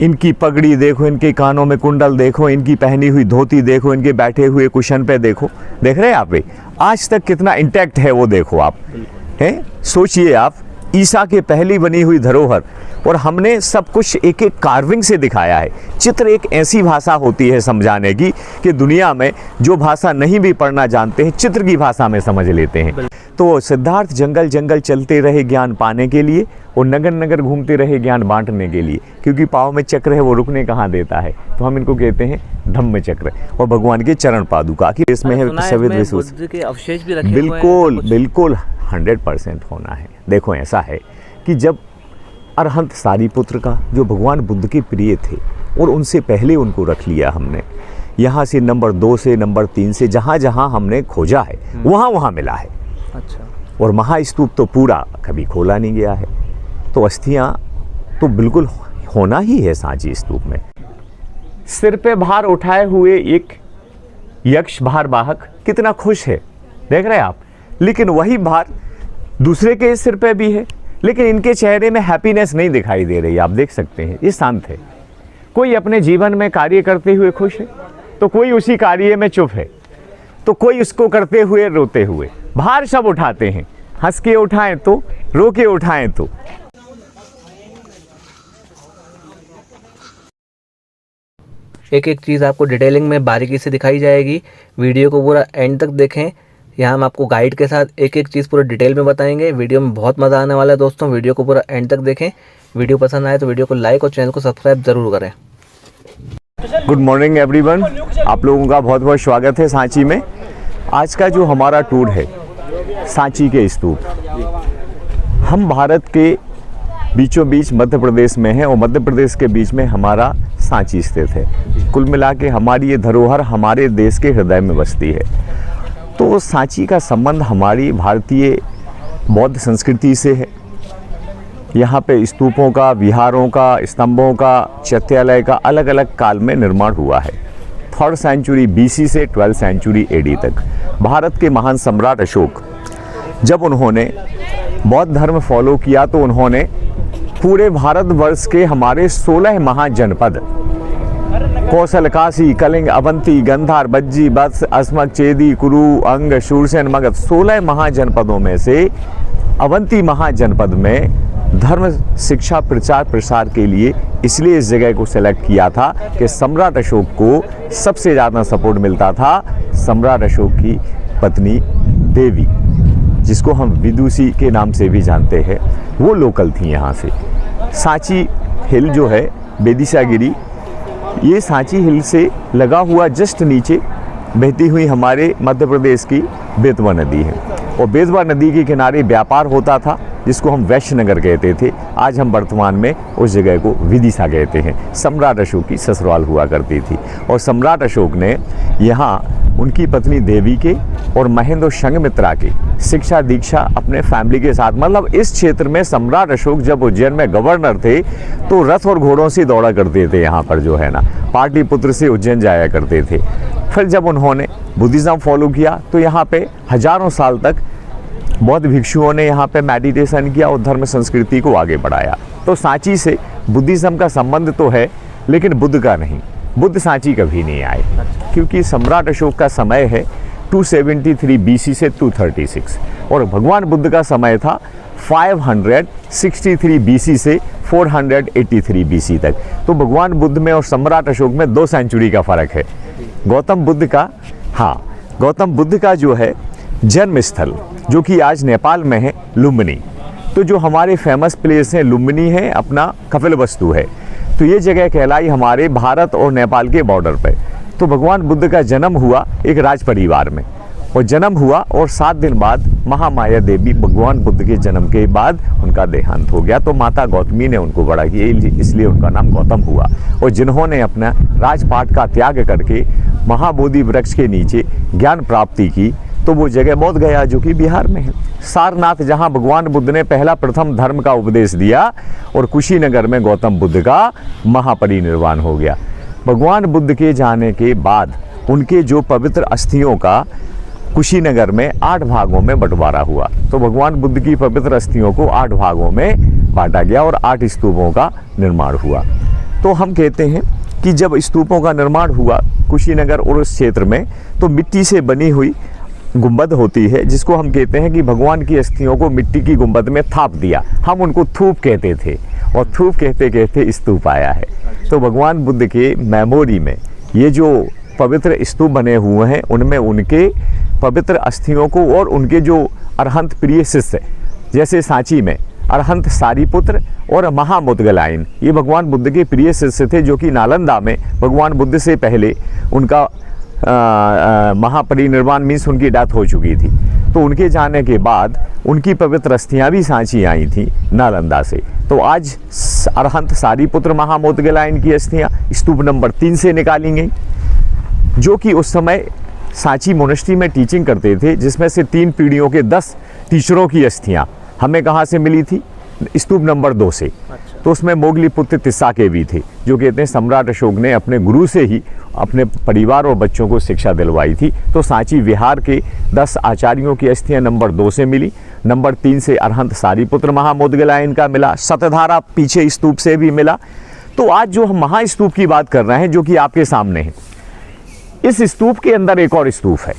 इनकी पगड़ी देखो, इनके कानों में कुंडल देखो, इनकी पहनी हुई धोती देखो, इनके बैठे हुए कुशन पे देखो, देख रहे हैं आप? आज तक कितना इंटैक्ट है वो देखो आप, हैं? सोचिए आप, ईसा के पहली बनी हुई धरोहर, और हमने सब कुछ एक एक कार्विंग से दिखाया है। चित्र एक ऐसी भाषा होती है समझाने की कि दुनिया में जो भाषा नहीं भी पढ़ना जानते हैं, चित्र की भाषा में समझ लेते हैं। तो सिद्धार्थ जंगल जंगल चलते रहे ज्ञान पाने के लिए, और नगर नगर घूमते रहे ज्ञान बांटने के लिए, क्योंकि पाँव में चक्र है, वो रुकने कहाँ देता है। तो हम इनको कहते हैं धम्म चक्र, और भगवान के चरण पादुका की इसमें है सविद विश्वास। अवशेष भी रखे बिल्कुल बिल्कुल 100% होना है। देखो ऐसा है कि जब अरहंत सारीपुत्र का, जो भगवान बुद्ध के प्रिय थे, और उनसे पहले उनको रख लिया हमने, यहाँ से नंबर 2 से नंबर 3 से जहाँ जहाँ हमने खोजा है वहाँ वहाँ मिला है। अच्छा। और महास्तूप तो पूरा कभी खोला नहीं गया है। तो अस्थियाँ तो बिल्कुल होना ही है सांची स्तूप में। सिर पे भार उठाए हुए एक यक्ष भार वाहक कितना खुश है, देख रहे हैं आप? लेकिन वही भार दूसरे के सिर पे भी है, लेकिन इनके चेहरे में हैप्पीनेस नहीं दिखाई दे रही। आप देख सकते हैं, ये शांत है। कोई अपने जीवन में कार्य करते हुए खुश है, तो कोई उसी कार्य में चुप है, तो कोई उसको करते हुए रोते हुए। भार सब उठाते हैं, हंस के उठाएं तो, रो के उठाएं तो। एक एक चीज़ आपको डिटेलिंग में बारीकी से दिखाई जाएगी। वीडियो को पूरा एंड तक देखें। यहाँ हम आपको गाइड के साथ एक एक चीज़ पूरा डिटेल में बताएंगे। वीडियो में बहुत मज़ा आने वाला है दोस्तों। वीडियो को पूरा एंड तक देखें। वीडियो पसंद आए तो वीडियो को लाइक और चैनल को सब्सक्राइब ज़रूर करें। गुड मॉर्निंग एवरीवन, आप लोगों का बहुत बहुत स्वागत है सांची में। आज का जो हमारा टूर है सांची के स्तूप। हम भारत के बीचों बीच मध्य प्रदेश में हैं, और मध्य प्रदेश के बीच में हमारा सांची स्थित है। कुल मिला के हमारी ये धरोहर हमारे देश के हृदय में बसती है। तो सांची का संबंध हमारी भारतीय बौद्ध संस्कृति से है। यहाँ पे स्तूपों का, विहारों का, स्तंभों का, चैत्यालय का अलग अलग काल में निर्माण हुआ है। 3rd सेंचुरी BC से 12th सेंचुरी AD तक भारत के महान सम्राट अशोक, जब उन्होंने बौद्ध धर्म फॉलो किया, तो उन्होंने पूरे भारतवर्ष के हमारे 16 महाजनपद, कौशल, काशी, कलिंग, अवंती, गंधार, बज्जी, वत्स, अस्मक, चेदी, कुरु, अंग, शूरसेन, मगध, 16 महाजनपदों में से अवंती महाजनपद में धर्म शिक्षा प्रचार प्रसार के लिए इसलिए इस जगह को सेलेक्ट किया था कि सम्राट अशोक को सबसे ज़्यादा सपोर्ट मिलता था सम्राट अशोक की पत्नी देवी, जिसको हम विदुषी के नाम से भी जानते हैं। वो लोकल थी यहाँ से। सांची हिल जो है, बेदिशा गिरी, ये सांची हिल से लगा हुआ जस्ट नीचे बहती हुई हमारे मध्य प्रदेश की बेतवा नदी है। और बेतवा नदी के किनारे व्यापार होता था, जिसको हम वैश्य नगर कहते थे। आज हम वर्तमान में उस जगह को विदिशा कहते हैं। सम्राट अशोक की ससुराल हुआ करती थी, और सम्राट अशोक ने यहाँ उनकी पत्नी देवी के और महेंद्र संघमित्रा के शिक्षा दीक्षा अपने फैमिली के साथ, मतलब इस क्षेत्र में सम्राट अशोक जब उज्जैन में गवर्नर थे तो रथ और घोड़ों से दौड़ा करते थे। यहाँ पर जो है ना, पाटलिपुत्र से उज्जैन जाया करते थे। फिर जब उन्होंने बुद्धिज़्म फॉलो किया तो यहाँ पे हजारों साल तक बौद्ध भिक्षुओं ने यहाँ पे मेडिटेशन किया और धर्म संस्कृति को आगे बढ़ाया। तो सांची से बुद्धिज़्म का संबंध तो है, लेकिन बुद्ध का नहीं। बुद्ध सांची कभी नहीं आए, क्योंकि सम्राट अशोक का समय है 273 BC से 236, और भगवान बुद्ध का समय था 563 BC से 483 BC तक। तो भगवान बुद्ध में और सम्राट अशोक में 2 सेंचुरी का फ़र्क है। गौतम बुद्ध का जो है जन्म स्थल, जो कि आज नेपाल में है, लुम्बिनी। तो जो हमारे फेमस प्लेस है लुम्बिनी है, अपना कपिलवस्तु है। तो ये जगह कहलाई हमारे भारत और नेपाल के बॉर्डर पे। तो भगवान बुद्ध का जन्म हुआ एक राज परिवार में, और जन्म हुआ और 7 दिन बाद महामाया देवी, भगवान बुद्ध के जन्म के बाद उनका देहांत हो गया। तो माता गौतमी ने उनको बड़ा किया, इसलिए उनका नाम गौतम हुआ। और जिन्होंने अपना राजपाट का त्याग करके महाबोधि वृक्ष के नीचे ज्ञान प्राप्ति की, तो वो जगह बोध गया, जो कि बिहार में है। सारनाथ, जहाँ भगवान बुद्ध ने पहला प्रथम धर्म का उपदेश दिया, और कुशीनगर में गौतम बुद्ध का महापरिनिर्वाण हो गया। भगवान बुद्ध के जाने के बाद उनके जो पवित्र अस्थियों का कुशीनगर में 8 भागों में बंटवारा हुआ। तो भगवान बुद्ध की पवित्र अस्थियों को 8 भागों में बांटा गया और 8 स्तूपों का निर्माण हुआ। तो हम कहते हैं कि जब स्तूपों का निर्माण हुआ कुशीनगर और उस क्षेत्र में, तो मिट्टी से बनी हुई गुंबद होती है, जिसको हम कहते हैं कि भगवान की अस्थियों को मिट्टी की गुंबद में थाप दिया। हम उनको थूप कहते थे, और थूप कहते कहते स्तूप आया है। तो भगवान बुद्ध के मेमोरी में ये जो पवित्र स्तूप बने हुए हैं, उनमें उनके पवित्र अस्थियों को और उनके जो अरहंत प्रिय शिष्य, जैसे सांची में अरहंत सारीपुत्र और महामुद्गलायन, ये भगवान बुद्ध के प्रिय शिष्य थे, जो कि नालंदा में भगवान बुद्ध से पहले उनका महापरिनिर्वाण मीन्स उनकी डेथ हो चुकी थी। तो उनके जाने के बाद उनकी पवित्र अस्थियाँ भी सांची आई थी नालंदा से। तो आज अरहंत सारीपुत्र महामुद्गलायन की अस्थियाँ स्तूप नंबर 3 से निकाली गई, जो कि उस समय सांची मोनेस्ट्री में टीचिंग करते थे, जिसमें से 3 पीढ़ियों के 10 टीचरों की अस्थियाँ हमें कहाँ से मिली थी? स्तूप नंबर 2 से। तो उसमें मोगली पुत्र तिस्सा के भी थे, जो कहते हैं सम्राट अशोक ने अपने गुरु से ही अपने परिवार और बच्चों को शिक्षा दिलवाई थी। तो सांची विहार के 10 आचार्यों की अस्थियाँ नंबर 2 से मिली। नंबर 3 से अरहंत सारीपुत्र महामुद्गलायन का मिला। शतधारा पीछे स्तूप से भी मिला। तो आज जो हम महास्तूप की बात कर रहे हैं, जो कि आपके सामने है, इस स्तूप के अंदर एक और स्तूप है।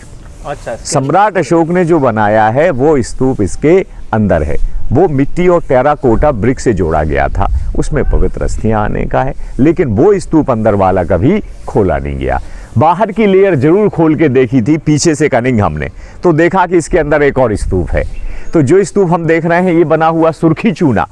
अच्छा, सम्राट अशोक ने जो बनाया है वो स्तूप इसके अंदर है। वो मिट्टी और टेराकोटा ब्रिक से जोड़ा गया था, उसमें पवित्र अस्थियां आने का है, लेकिन वो स्तूप अंदर वाला कभी खोला नहीं गया। बाहर की लेयर जरूर खोल के देखी थी पीछे से कनिंग हमने, तो देखा कि इसके अंदर एक और स्तूप है। तो जो स्तूप हम देख रहे हैं, ये बना हुआ सुर्खी चूना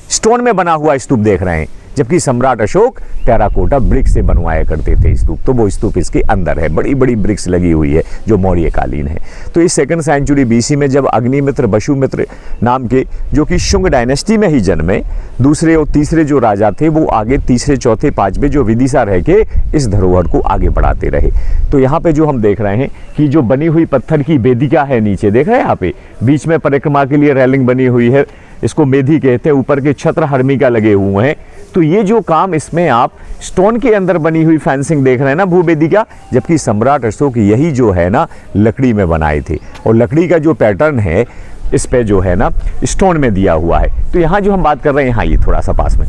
स्टोन में बना हुआ स्तूप देख रहे हैं, जबकि सम्राट अशोक टेराकोटा ब्रिक से बनवाया करते थे स्तूप। तो वो स्तूप इसके अंदर है, बड़ी बड़ी ब्रिक्स लगी हुई है, जो मौर्यकालीन है। तो इस 2nd सेंचुरी BC में जब अग्निमित्र बशुमित्र नाम के, जो कि शुंग डायनेस्टी में ही जन्मे, दूसरे और तीसरे जो राजा थे, वो आगे तीसरे चौथे 5वें जो विदिशा रह के इस धरोहर को आगे बढ़ाते रहे। तो यहाँ पे जो हम देख रहे हैं कि जो बनी हुई पत्थर की वेदिका है, नीचे देख रहे हैं यहाँ पे, बीच में परिक्रमा के लिए रेलिंग बनी हुई है, इसको मेधी कहते हैं, ऊपर के छत्र हर्मिका लगे हुए हैं। तो ये जो काम, इसमें आप स्टोन के अंदर बनी हुई फेंसिंग देख रहे हैं ना, भूवेदिका, जबकि सम्राट अशोक यही जो है ना लकड़ी में बनाए थे, और लकड़ी का जो पैटर्न है इस पे जो है ना स्टोन में दिया हुआ है। तो यहाँ जो हम बात कर रहे हैं, यहाँ ये थोड़ा सा पास में,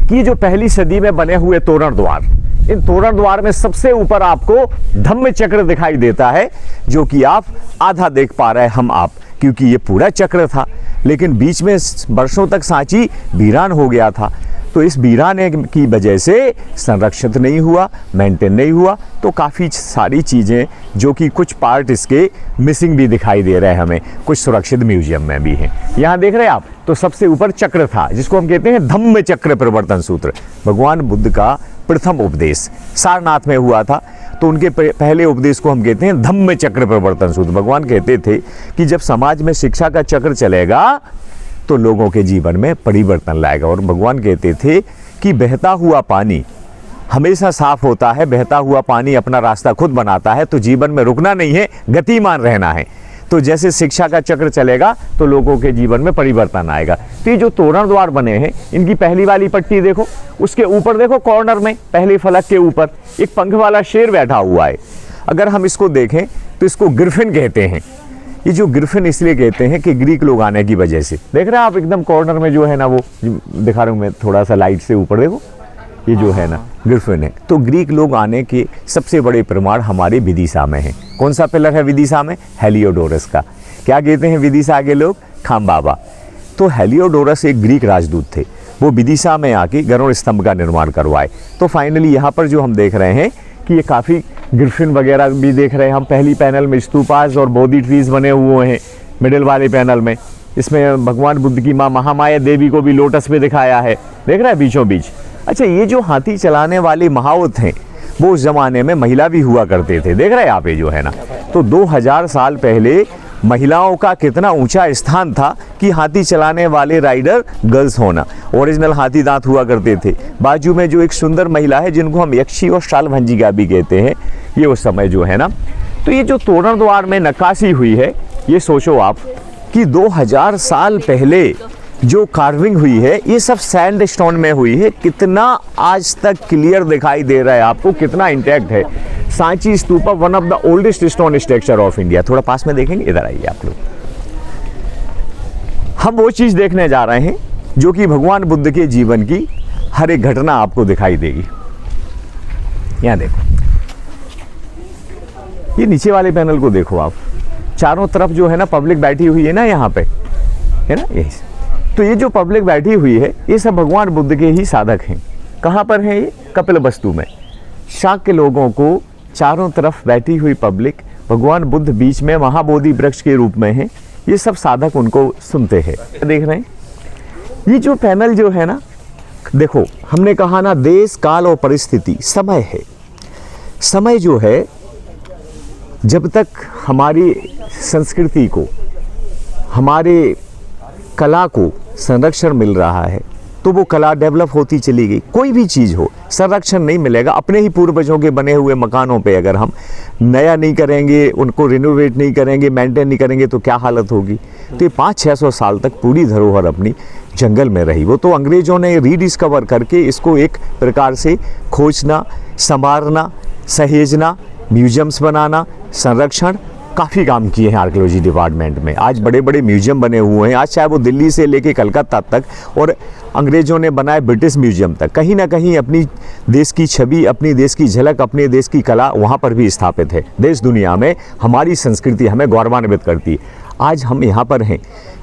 कि जो पहली सदी में बने हुए तोरण द्वार, इन तोरण द्वार में सबसे ऊपर आपको धम्म चक्र दिखाई देता है, जो कि आप आधा देख पा रहे हैं हम आप, क्योंकि ये पूरा चक्र था, लेकिन बीच में वर्षों तक सांची वीरान हो गया था। तो इस वीराने की वजह से संरक्षित नहीं हुआ, मेंटेन नहीं हुआ। तो काफ़ी सारी चीज़ें, जो कि कुछ पार्ट इसके मिसिंग भी दिखाई दे रहे हैं हमें, कुछ सुरक्षित म्यूजियम में भी हैं। यहाँ देख रहे हैं आप, तो सबसे ऊपर चक्र था, जिसको हम कहते हैं धम्म चक्र प्रवर्तन सूत्र। भगवान बुद्ध का प्रथम उपदेश सारनाथ में हुआ था, तो उनके पहले उपदेश को हम कहते हैं धम्म चक्र प्रवर्तन सूत्र। भगवान कहते थे कि जब समाज में शिक्षा का चक्र चलेगा तो लोगों के जीवन में परिवर्तन लाएगा। और भगवान कहते थे कि बहता हुआ पानी हमेशा साफ होता है, बहता हुआ पानी अपना रास्ता खुद बनाता है। तो जीवन में रुकना नहीं है, गतिमान रहना है। तो जैसे शिक्षा का चक्र चलेगा तो लोगों के जीवन में परिवर्तन आएगा। तो ये जो तोरण द्वार बने हैं, इनकी पहली वाली पट्टी देखो, उसके ऊपर देखो कॉर्नर में पहले फलक के ऊपर एक पंख वाला शेर बैठा हुआ है। अगर हम इसको देखें तो इसको ग्रिफिन कहते हैं। ये जो ग्रिफिन इसलिए कहते हैं कि ग्रीक लोग आने की वजह से, देख रहे हैं आप एकदम कॉर्नर में जो है ना, वो दिखा रहा हूँ मैं थोड़ा सा लाइट से ऊपर, देखो ये जो है ना ग्रिफिन है। तो ग्रीक लोग आने के सबसे बड़े प्रमाण हमारे विदिशा में है। कौन सा पिलर है विदिशा में? हेलियोडोरस का। क्या कहते हैं विदिशा के लोग? खामबाबा। तो हेलियोडोरस एक ग्रीक राजदूत थे, वो विदिशा में आके गरुड़ स्तंभ का निर्माण करवाए। तो फाइनली यहाँ पर जो हम देख रहे हैं कि ये काफ़ी ग्रिफिन वगैरह भी देख रहे हैं हम। पहली पैनल में स्तूपास और बोधि ट्रीज बने हुए हैं, मिडिल वाले पैनल में इसमें भगवान बुद्ध की माँ महामाया देवी को भी लोटस में दिखाया है, देख रहे हैं बीचों बीच। अच्छा, ये जो हाथी चलाने वाले महावत हैं, वो उस ज़माने में महिला भी हुआ करते थे, देख रहे हैं आप ये जो है ना। तो 2000 साल पहले महिलाओं का कितना ऊंचा स्थान था कि हाथी चलाने वाले राइडर गर्ल्स होना। ओरिजिनल हाथी दांत हुआ करते थे। बाजू में जो एक सुंदर महिला है, जिनको हम यक्षी और शालभंजिका भी कहते हैं, ये उस समय जो है ना। तो ये जो तोरण द्वार में नक्काशी हुई है, ये सोचो आप कि 2000 साल पहले जो कार्विंग हुई है, ये सब सैंड स्टोन में हुई है। कितना आज तक क्लियर दिखाई दे रहा है आपको, कितना इंटैक्ट है। Sanchi stupa one of the oldest stone structure of India. थोड़ा पास में देखेंगे, इधर आइए आप लोग। हम वो चीज़ देखने जा रहे हैं जो कि भगवान बुद्ध के जीवन की हर एक घटना आपको दिखाई देगी। यहाँ देखो, ये नीचे वाले पैनल को देखो आप, चारों तरफ जो है ना पब्लिक बैठी हुई है ना यहाँ पे, है ना, यही। तो ये जो पब्लिक बैठी हुई है ये सब भगवान बुद्ध के ही साधक हैं। कहाँ पर हैं ये? कपिलवस्तु में। शाक्य लोगों को चारों तरफ बैठी हुई पब्लिक, भगवान बुद्ध बीच में महाबोधि वृक्ष के रूप में है। ये सब साधक उनको सुनते हैं। देख रहे हैं ये जो पैनल जो है ना, देखो हमने कहा ना देश काल और परिस्थिति, समय है। समय जो है, जब तक हमारी संस्कृति को, हमारे कला को संरक्षण मिल रहा है तो वो कला डेवलप होती चली गई। कोई भी चीज़ हो, संरक्षण नहीं मिलेगा। अपने ही पूर्वजों के बने हुए मकानों पे अगर हम नया नहीं करेंगे, उनको रिनोवेट नहीं करेंगे, मेंटेन नहीं करेंगे तो क्या हालत होगी। तो ये 500-600 साल तक पूरी धरोहर अपनी जंगल में रही। वो तो अंग्रेज़ों ने रीडिस्कवर करके इसको एक प्रकार से खोजना, संवारना, सहेजना, म्यूजियम्स बनाना, संरक्षण, काफ़ी काम किए हैं आर्कियोलॉजी डिपार्टमेंट में। आज बड़े बड़े म्यूजियम बने हुए हैं। आज चाहे वो दिल्ली से लेके कलकत्ता तक और अंग्रेज़ों ने बनाए ब्रिटिश म्यूजियम तक, कहीं ना कहीं अपनी देश की छवि, अपनी देश की झलक, अपने देश की कला वहाँ पर भी स्थापित है। देश दुनिया में हमारी संस्कृति हमें गौरवान्वित करती है। आज हम यहाँ पर हैं।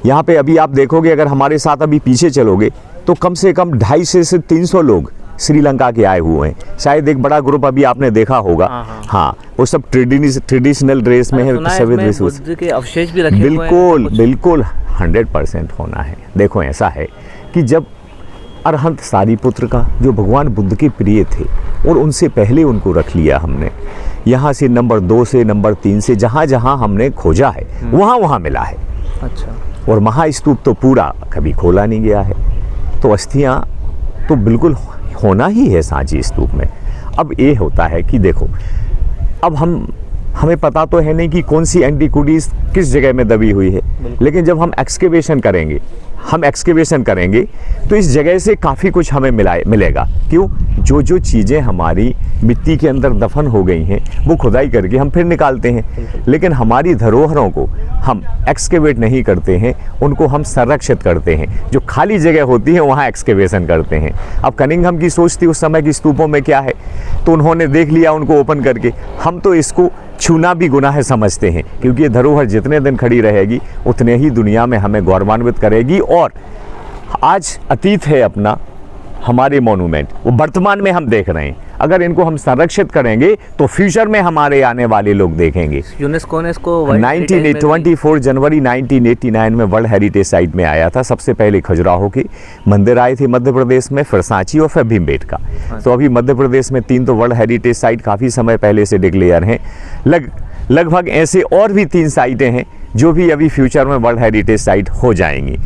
यहाँ पे अभी आप देखोगे, अगर हमारे साथ अभी पीछे चलोगे तो कम से कम 250 से 300 लोग श्रीलंका के आए हुए हैं। शायद एक बड़ा ग्रुप अभी आपने देखा होगा। हाँ, वो सब ट्रेडिशनल ड्रेस में है, सभी बुद्ध के अवशेष भी रखे बिल्कुल बिल्कुल 100% होना है। देखो ऐसा है कि जब अरहंत सारिपुत्र का, जो भगवान बुद्ध के प्रिय थे, और उनसे पहले उनको रख लिया हमने, यहाँ से नंबर 2 से नंबर 3 से जहाँ जहाँ हमने खोजा है वहाँ वहाँ मिला है। अच्छा। और महास्तूप तो पूरा कभी खोला नहीं गया है। तो अस्थियाँ तो बिल्कुल होना ही है सांची स्तूप में। अब ये होता है कि देखो, अब हमें पता तो है नहीं कि कौन सी एंटीक्विटीज़ किस जगह में दबी हुई है, लेकिन जब हम एक्सकेवेशन करेंगे तो इस जगह से काफ़ी कुछ हमें मिलेगा। क्यों? जो चीज़ें हमारी मिट्टी के अंदर दफन हो गई हैं वो खुदाई करके हम फिर निकालते हैं, लेकिन हमारी धरोहरों को हम एक्सकेवेट नहीं करते हैं, उनको हम संरक्षित करते हैं। जो खाली जगह होती है वहाँ एक्सकेवेशन करते हैं। अब कनिंघम की सोच थी उस समय की स्तूपों में क्या है, तो उन्होंने देख लिया उनको ओपन करके। हम तो इसको छूना भी गुनाह समझते हैं, क्योंकि ये धरोहर जितने दिन खड़ी रहेगी उतने ही दुनिया में हमें गौरवान्वित करेगी। और आज अतीत है अपना, हमारे मोनूमेंट वो वर्तमान में हम देख रहे हैं। अगर इनको हम संरक्षित करेंगे तो फ्यूचर में हमारे आने वाले लोग देखेंगे। यूनेस्को ने इसको 24 जनवरी 1989 में वर्ल्ड हेरिटेज साइट में आया था। सबसे पहले खजुराहो के मंदिर आए थे मध्य प्रदेश में, फिर सांची और फिर भीमबेटका। तो अभी मध्य प्रदेश में 3 तो वर्ल्ड हेरिटेज साइट काफ़ी समय पहले से डिक्लेयर हैं। लगभग ऐसे और भी 3 साइटें हैं जो भी अभी फ्यूचर में वर्ल्ड हेरिटेज साइट हो जाएंगी।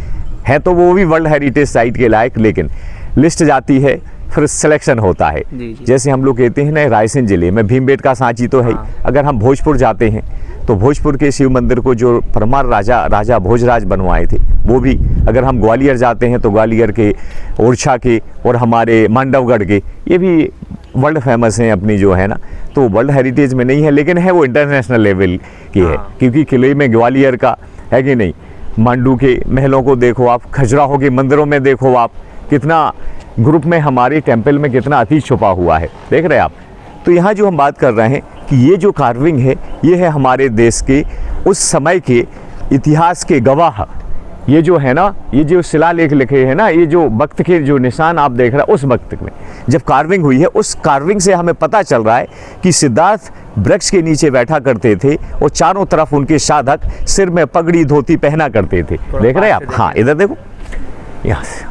है तो वो भी वर्ल्ड हेरिटेज साइट के लायक, लेकिन लिस्ट जाती है फिर सिलेक्शन होता है। जी। जैसे हम लोग कहते हैं ना, रायसेन जिले में भीमबेटका सांची तो है। अगर हम भोजपुर जाते हैं तो भोजपुर के शिव मंदिर को जो परमार राजा भोजराज बनवाए थे वो भी, अगर हम ग्वालियर जाते हैं तो ग्वालियर के, ओरछा के और हमारे मांडवगढ़ के, ये भी वर्ल्ड फेमस हैं अपनी जो है ना। तो वर्ल्ड हेरिटेज में नहीं है, लेकिन है वो इंटरनेशनल लेवल की है, क्योंकि किले में ग्वालियर का है कि नहीं। मांडू के महलों को देखो आप, खजुराहो के मंदिरों में देखो आप, कितना ग्रुप में हमारे टेम्पल में कितना अतीत छुपा हुआ है, देख रहे हैं आप। तो यहाँ जो हम बात कर रहे हैं कि ये जो कार्विंग है ये है हमारे देश के उस समय के इतिहास के गवाह। ये जो है ना, ये जो शिलालेख लिखे हैं ना, ये जो वक्त के जो निशान आप देख रहे हैं, उस वक्त में जब कार्विंग हुई है, उस कार्विंग से हमें पता चल रहा है कि सिद्धार्थ वृक्ष के नीचे बैठा करते थे और चारों तरफ उनके साधक सिर में पगड़ी धोती पहना करते थे। देख रहे हैं आप? हाँ, इधर देखो, यहाँ से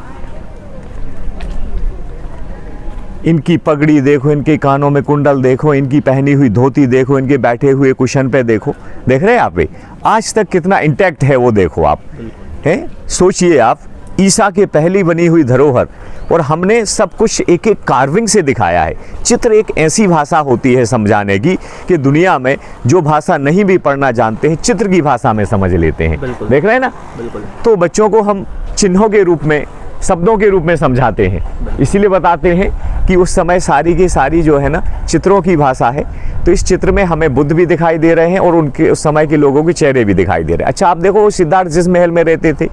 इनकी पगड़ी देखो, इनके कानों में कुंडल देखो, इनकी पहनी हुई धोती देखो, इनके बैठे हुए कुशन पे देखो। देख रहे हैं आप? आज तक कितना इंटैक्ट है वो देखो आप। हैं, सोचिए आप, ईसा के पहली बनी हुई धरोहर, और हमने सब कुछ एक एक कार्विंग से दिखाया है। चित्र एक ऐसी भाषा होती है समझाने की कि दुनिया में जो भाषा नहीं भी पढ़ना जानते हैं, चित्र की भाषा में समझ लेते हैं। देख रहे हैं ना? बिल्कुल। तो बच्चों को हम चिन्हों के रूप में, शब्दों के रूप में समझाते हैं, इसीलिए बताते हैं कि उस समय सारी की सारी जो है ना चित्रों की भाषा है। तो इस चित्र में हमें बुद्ध भी दिखाई दे रहे हैं और उनके उस समय के लोगों के चेहरे भी दिखाई दे रहे हैं। अच्छा, आप देखो सिद्धार्थ जिस महल में रहते थे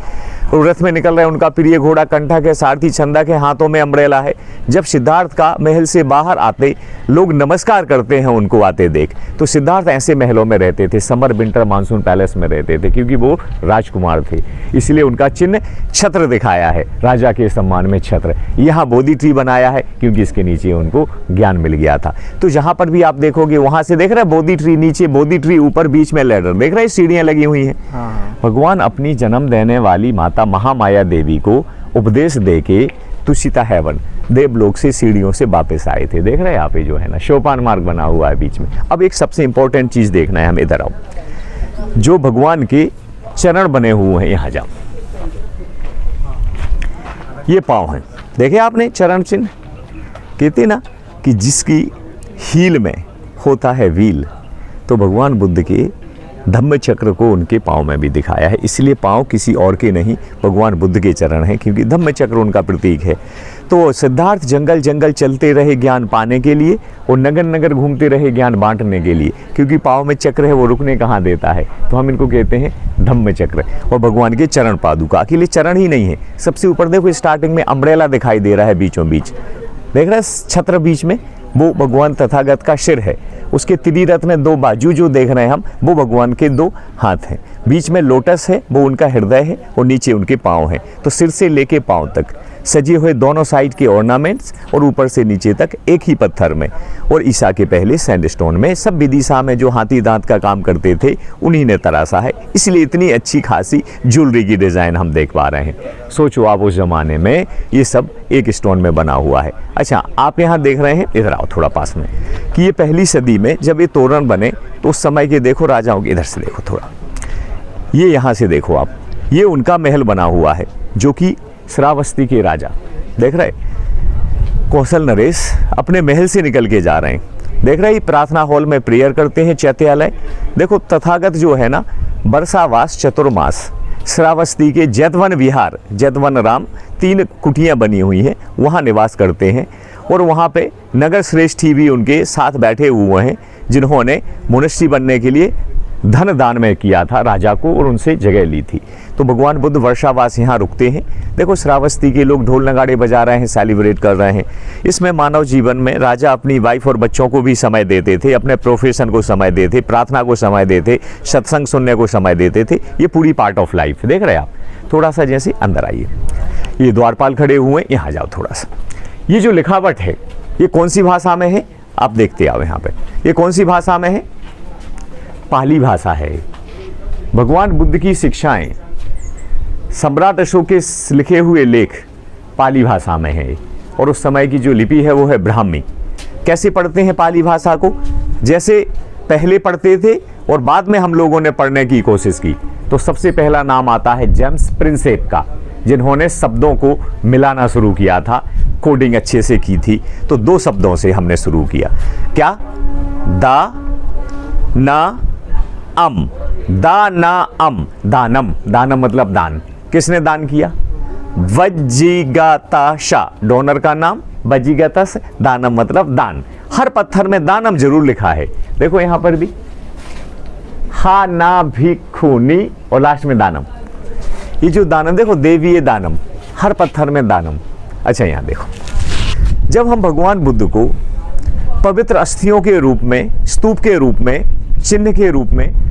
और रथ में निकल रहे हैं, उनका प्रिय घोड़ा कंठक है, सारथी छंदक है, हाथों में अम्ब्रेला है। जब सिद्धार्थ का महल से बाहर आते लोग नमस्कार करते हैं उनको आते देख। तो सिद्धार्थ ऐसे महलों में रहते थे, समर विंटर मानसून पैलेस में रहते थे, क्योंकि वो राजकुमार थे, इसलिए उनका चिन्ह छत्र दिखाया है, राजा के सम्मान में छत्र। यहाँ बोधि ट्री बनाया है क्योंकि इसके नीचे उनको ज्ञान मिल गया था। तो जहाँ पर भी आप देखोगे वहाँ से देख रहे हैं बोधि ट्री, नीचे बोधि ट्री, ऊपर बीच में लैडर, देख रहे हैं सीढ़ियाँ लगी हुई हैं। भगवान अपनी जन्म देने वाली माता महामाया देवी को उपदेश दे के तुषिता हेवन देवलोक से सीढ़ियों से वापस आए थे। देख रहे हैं यहाँ पे जो है ना सोपान मार्ग बना हुआ है बीच में। अब एक सबसे इंपॉर्टेंट चीज देखना है, हम इधर आओ, जो भगवान के चरण बने हुए हैं, यहाँ जाओ, ये पाँव हैं, देखे आपने चरण चिन्ह। कहते ना कि जिसकी हील में होता है व्हील, तो भगवान बुद्ध के धम्म चक्र को उनके पाँव में भी दिखाया है, इसलिए पाँव किसी और के नहीं, भगवान बुद्ध के चरण हैं, क्योंकि धम्म चक्र उनका प्रतीक है। तो सिद्धार्थ जंगल जंगल चलते रहे ज्ञान पाने के लिए, और नगर नगर घूमते रहे ज्ञान बांटने के लिए, क्योंकि पाँव में चक्र है, वो रुकने कहाँ देता है, तो हम इनको कहते हैं धम्म चक्र। और भगवान के चरण पादुका, अकेले चरण ही नहीं है, सबसे ऊपर देखो स्टार्टिंग में अम्ब्रेला दिखाई दे रहा है बीचों बीच, देख रहे हैं छत्र बीच में, वो भगवान तथागत का सिर है। उसके त्रिरथ में दो बाजू जो देख रहे हैं हम, वो भगवान के दो हाथ हैं। बीच में लोटस है, वो उनका हृदय है, और नीचे उनके पाँव हैं। तो सिर से लेके पाँव तक सजे हुए दोनों साइड के ऑर्नामेंट्स, और ऊपर से नीचे तक एक ही पत्थर में, और ईसा के पहले सैंडस्टोन में। सब विदिशा में जो हाथी दांत का काम करते थे उन्हीं ने तराशा है, इसलिए इतनी अच्छी खासी ज्वेलरी की डिज़ाइन हम देख पा रहे हैं। सोचो आप उस ज़माने में ये सब एक स्टोन में बना हुआ है। अच्छा, आप यहाँ देख रहे हैं, इधर आओ थोड़ा पास में, कि ये पहली सदी में जब ये तोरण बने तो उस समय के देखो राजाओं के, इधर से देखो थोड़ा, ये यहाँ से देखो आप, ये उनका महल बना हुआ है, जो कि श्रावस्ती के राजा, देख रहे कौशल नरेश अपने महल से निकल के जा रहे हैं। देख रहे प्रार्थना हॉल में प्रेयर करते हैं, चैत्यालय। देखो तथागत जो है ना, वर्षावास चतुर्मास श्रावस्ती के जैतवन विहार, जैतवन राम 3 कुटियाँ बनी हुई हैं, वहाँ निवास करते हैं। और वहाँ पे नगर श्रेष्ठी भी उनके साथ बैठे हुए हैं, जिन्होंने मनुष्य बनने के लिए धन दान में किया था राजा को, और उनसे जगह ली थी। तो भगवान बुद्ध वर्षावास यहाँ रुकते हैं। देखो श्रावस्ती के लोग ढोल नगाड़े बजा रहे हैं, सेलिब्रेट कर रहे हैं। इसमें मानव जीवन में राजा अपनी वाइफ और बच्चों को भी समय देते थे, अपने प्रोफेशन को समय देते, प्रार्थना को समय देते, सत्संग सुनने को समय देते थे। ये पूरी पार्ट ऑफ लाइफ, देख रहे हैं आप। थोड़ा सा जैसे अंदर आइए, ये द्वारपाल खड़े हुए हैं, यहाँ जाओ थोड़ा सा। ये जो लिखावट है ये कौन सी भाषा में है, आप देखते आओ यहाँ पे, ये कौन सी भाषा में है, पाली भाषा है। भगवान बुद्ध की शिक्षाएं, सम्राट अशोक के लिखे हुए लेख पाली भाषा में है, और उस समय की जो लिपि है वो है ब्राह्मी। कैसे पढ़ते हैं पाली भाषा को, जैसे पहले पढ़ते थे और बाद में हम लोगों ने पढ़ने की कोशिश की। तो सबसे पहला नाम आता है जेम्स प्रिंसेप का, जिन्होंने शब्दों को मिलाना शुरू किया था, कोडिंग अच्छे से की थी। तो 2 शब्दों से हमने शुरू किया, क्या, दा ना अम, दा ना अम, दानम, दानम मतलब दान। किसने दान किया, वज्जिगतशा, डोनर का नाम, वज्जिगतश, दानम मतलब दान। हर पत्थर में दानम जरूर लिखा है, देखो यहाँ पर भी, हा ना भिक्षुनी, और लास्ट में दानम। ये जो दानम देखो, देवीय दानम, हर पत्थर में दानम। अच्छा यहाँ देखो, जब हम भगवान बुद्ध को पवित्र अस्थियों के रूप में, स्तूप के रूप में, चिन्ह के रूप में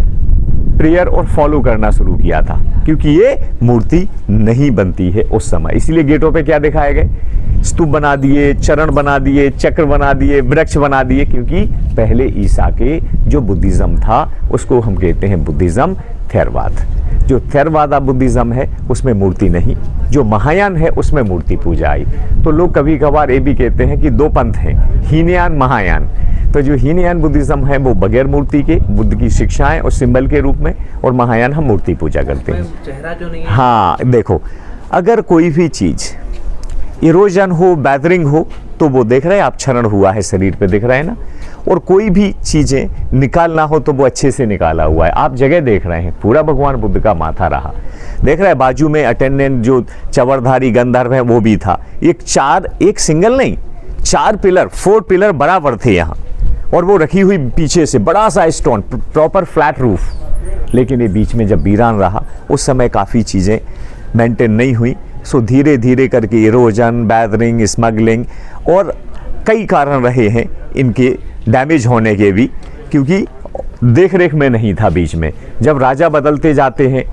प्रेयर और फॉलो करना शुरू किया था, क्योंकि ये मूर्ति नहीं बनती है उस समय, इसलिए गेटों पे क्या दिखाए गए, स्तूप बना दिए, चरण बना दिए, चक्र बना दिए, वृक्ष बना दिए। क्योंकि पहले ईसा के जो बुद्धिज्म था उसको हम कहते हैं बुद्धिज्म थेरवाद। जो थेरवादा बुद्धिज्म है उसमें मूर्ति नहीं, जो महायान है उसमें मूर्ति पूजा आई। तो लोग कभी कभार ये भी कहते हैं कि 2 पंथ हैं, हीनयान महायान। तो जो हीनयान बुद्धिज्म है वो बगैर मूर्ति के, बुद्ध की शिक्षाएं और सिंबल के रूप में, और महायान हम मूर्ति पूजा करते हैं। चेहरा जो नहीं है, हाँ देखो, अगर कोई भी चीज इरोजन हो, बैदरिंग हो, तो वो देख रहे हैं आप, क्षरण हुआ है शरीर पे, दिख रहा है ना। और कोई भी चीजें निकालना हो तो वो अच्छे से निकाला हुआ है। आप जगह देख रहे हैं, पूरा भगवान बुद्ध का माथा रहा, देख रहे हैं बाजू में अटेंडेंट जो चवरधारी गंधर्व है वो भी था। एक सिंगल नहीं, 4 पिलर, 4 पिलर बराबर थे यहाँ, और वो रखी हुई पीछे से बड़ा सा स्टोन, प्रॉपर फ्लैट रूफ। लेकिन ये बीच में जब वीरान रहा उस समय काफ़ी चीज़ें मेंटेन नहीं हुई, सो धीरे धीरे करके इरोजन, बैदरिंग, स्मगलिंग और कई कारण रहे हैं इनके डैमेज होने के भी, क्योंकि देख रेख में नहीं था बीच में। जब राजा बदलते जाते हैं,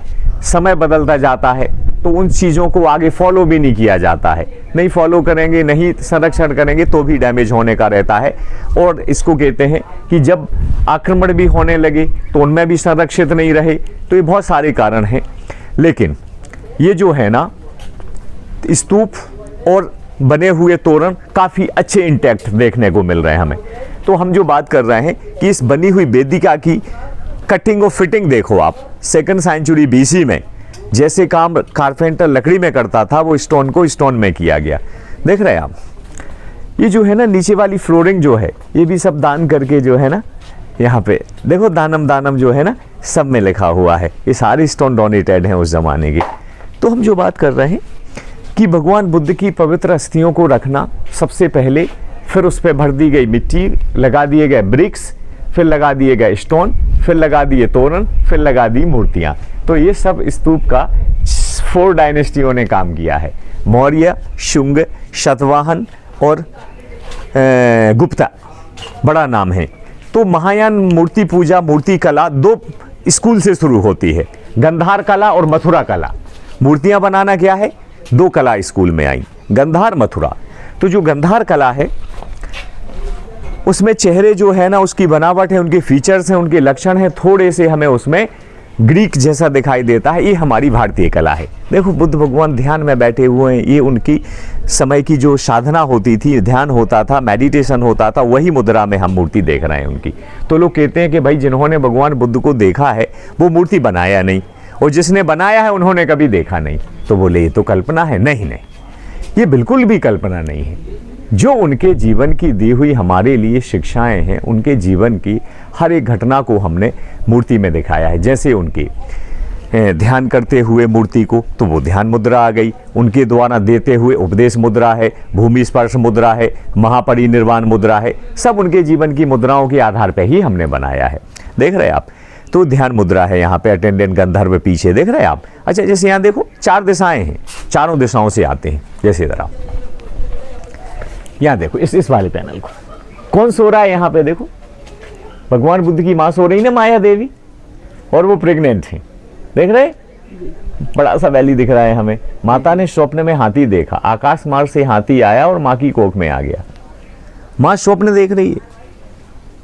समय बदलता जाता है, तो उन चीज़ों को आगे फॉलो भी नहीं किया जाता है। नहीं फॉलो करेंगे, नहीं संरक्षण करेंगे तो भी डैमेज होने का रहता है। और इसको कहते हैं कि जब आक्रमण भी होने लगे तो उनमें भी संरक्षित नहीं रहे। तो ये बहुत सारे कारण हैं, लेकिन ये जो है ना स्तूप और बने हुए तोरण काफ़ी अच्छे इंटैक्ट देखने को मिल रहे हैं हमें। तो हम जो बात कर रहे हैं कि इस बनी हुई वेदिका की कटिंग और फिटिंग देखो आप, 2nd सेंचुरी BC में जैसे काम कारपेंटर लकड़ी में करता था वो स्टोन को स्टोन में किया गया। देख रहे हैं आप, ये जो है ना नीचे वाली फ्लोरिंग जो है ये भी सब दान करके जो है ना, यहाँ पे देखो दानम दानम जो है ना सब में लिखा हुआ है। ये सारे स्टोन डोनेटेड हैं उस ज़माने के। तो हम जो बात कर रहे हैं कि भगवान बुद्ध की पवित्र अस्थियों को रखना सबसे पहले, फिर उस पर भर दी गई मिट्टी, लगा दिए गए ब्रिक्स, फिर लगा दिए गए स्टोन, फिर लगा दिए तोरण, फिर लगा दी मूर्तियाँ। तो ये सब स्तूप का 4 डायनेस्टियों ने काम किया है, मौर्य, शुंग, शतवाहन और गुप्ता, बड़ा नाम है। तो महायान मूर्ति पूजा, मूर्ति कला 2 स्कूल से शुरू होती है, गंधार कला और मथुरा कला। मूर्तियाँ बनाना क्या है, 2 कला स्कूल में आई, गंधार, मथुरा। तो जो गंधार कला है उसमें चेहरे जो है ना उसकी बनावट है, उनके फीचर्स हैं, उनके लक्षण हैं, थोड़े से हमें उसमें ग्रीक जैसा दिखाई देता है। ये हमारी भारतीय कला है। देखो बुद्ध भगवान ध्यान में बैठे हुए हैं, ये उनकी समय की जो साधना होती थी, ध्यान होता था, मेडिटेशन होता था, वही मुद्रा में हम मूर्ति देख रहे हैं उनकी। तो लोग कहते हैं कि भाई जिन्होंने भगवान बुद्ध को देखा है वो मूर्ति बनाया नहीं, और जिसने बनाया है उन्होंने कभी देखा नहीं। तो बोले ये तो कल्पना है। नहीं नहीं, ये बिल्कुल भी कल्पना नहीं है। जो उनके जीवन की दी हुई हमारे लिए शिक्षाएं हैं, उनके जीवन की हर एक घटना को हमने मूर्ति में दिखाया है। जैसे उनके ध्यान करते हुए मूर्ति को, तो वो ध्यान मुद्रा आ गई। उनके द्वारा देते हुए उपदेश मुद्रा है, भूमि स्पर्श मुद्रा है, महापरिनिर्वाण मुद्रा है। सब उनके जीवन की मुद्राओं के आधार पर ही हमने बनाया है। देख रहे हैं आप, तो ध्यान मुद्रा है यहाँ पे, अटेंडेंट गंधर्व पीछे देख रहे हैं आप। अच्छा, जैसे यहाँ देखो 4 दिशाएं हैं, चारों दिशाओं से आते हैं। जैसे इधर आप यहाँ देखो, इस वाले पैनल को कौन सो रहा है यहाँ पे, देखो भगवान बुद्ध की माँ सो रही ना, माया देवी, और वो प्रेग्नेंट है। देख रहे, बड़ा सा वैली दिख रहा है हमें। माता ने स्वप्न में हाथी देखा, आकाश मार्ग से हाथी आया और माँ की कोख में आ गया। माँ स्वप्न देख रही है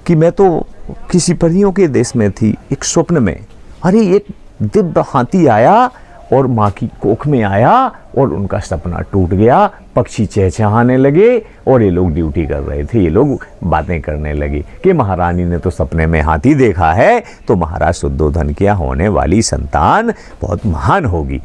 कि मैं तो किसी परियों के देश में थी, एक स्वप्न में अरे एक दिव्य हाथी आया और माँ की कोख में आया और उनका सपना टूट गया। पक्षी चहचहाने लगे और ये लोग ड्यूटी कर रहे थे, ये लोग बातें करने लगे कि महारानी ने तो सपने में हाथी देखा है, तो महाराज शुद्धोधन की होने वाली संतान बहुत महान होगी।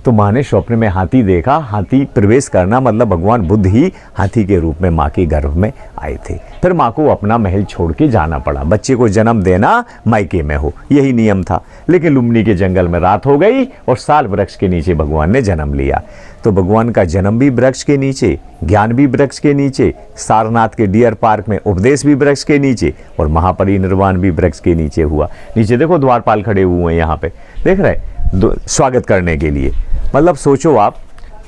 तो माँ ने स्वप्न में हाथी देखा। हाथी प्रवेश करना मतलब भगवान बुद्ध ही हाथी के रूप में माँ के गर्भ में आए थे। फिर माँ को अपना महल छोड़ के जाना पड़ा, बच्चे को जन्म देना मायके में हो, यही नियम था। लेकिन लुम्बिनी के जंगल में रात हो गई और साल वृक्ष के नीचे भगवान ने जन्म लिया। तो भगवान का जन्म भी वृक्ष के नीचे, ज्ञान भी वृक्ष के नीचे, सारनाथ के डियर पार्क में उपदेश भी वृक्ष के नीचे, और महापरिनिर्वाण भी वृक्ष के नीचे हुआ। नीचे देखो द्वारपाल खड़े हुए हैं यहाँ पे, देख रहे स्वागत करने के लिए। मतलब सोचो आप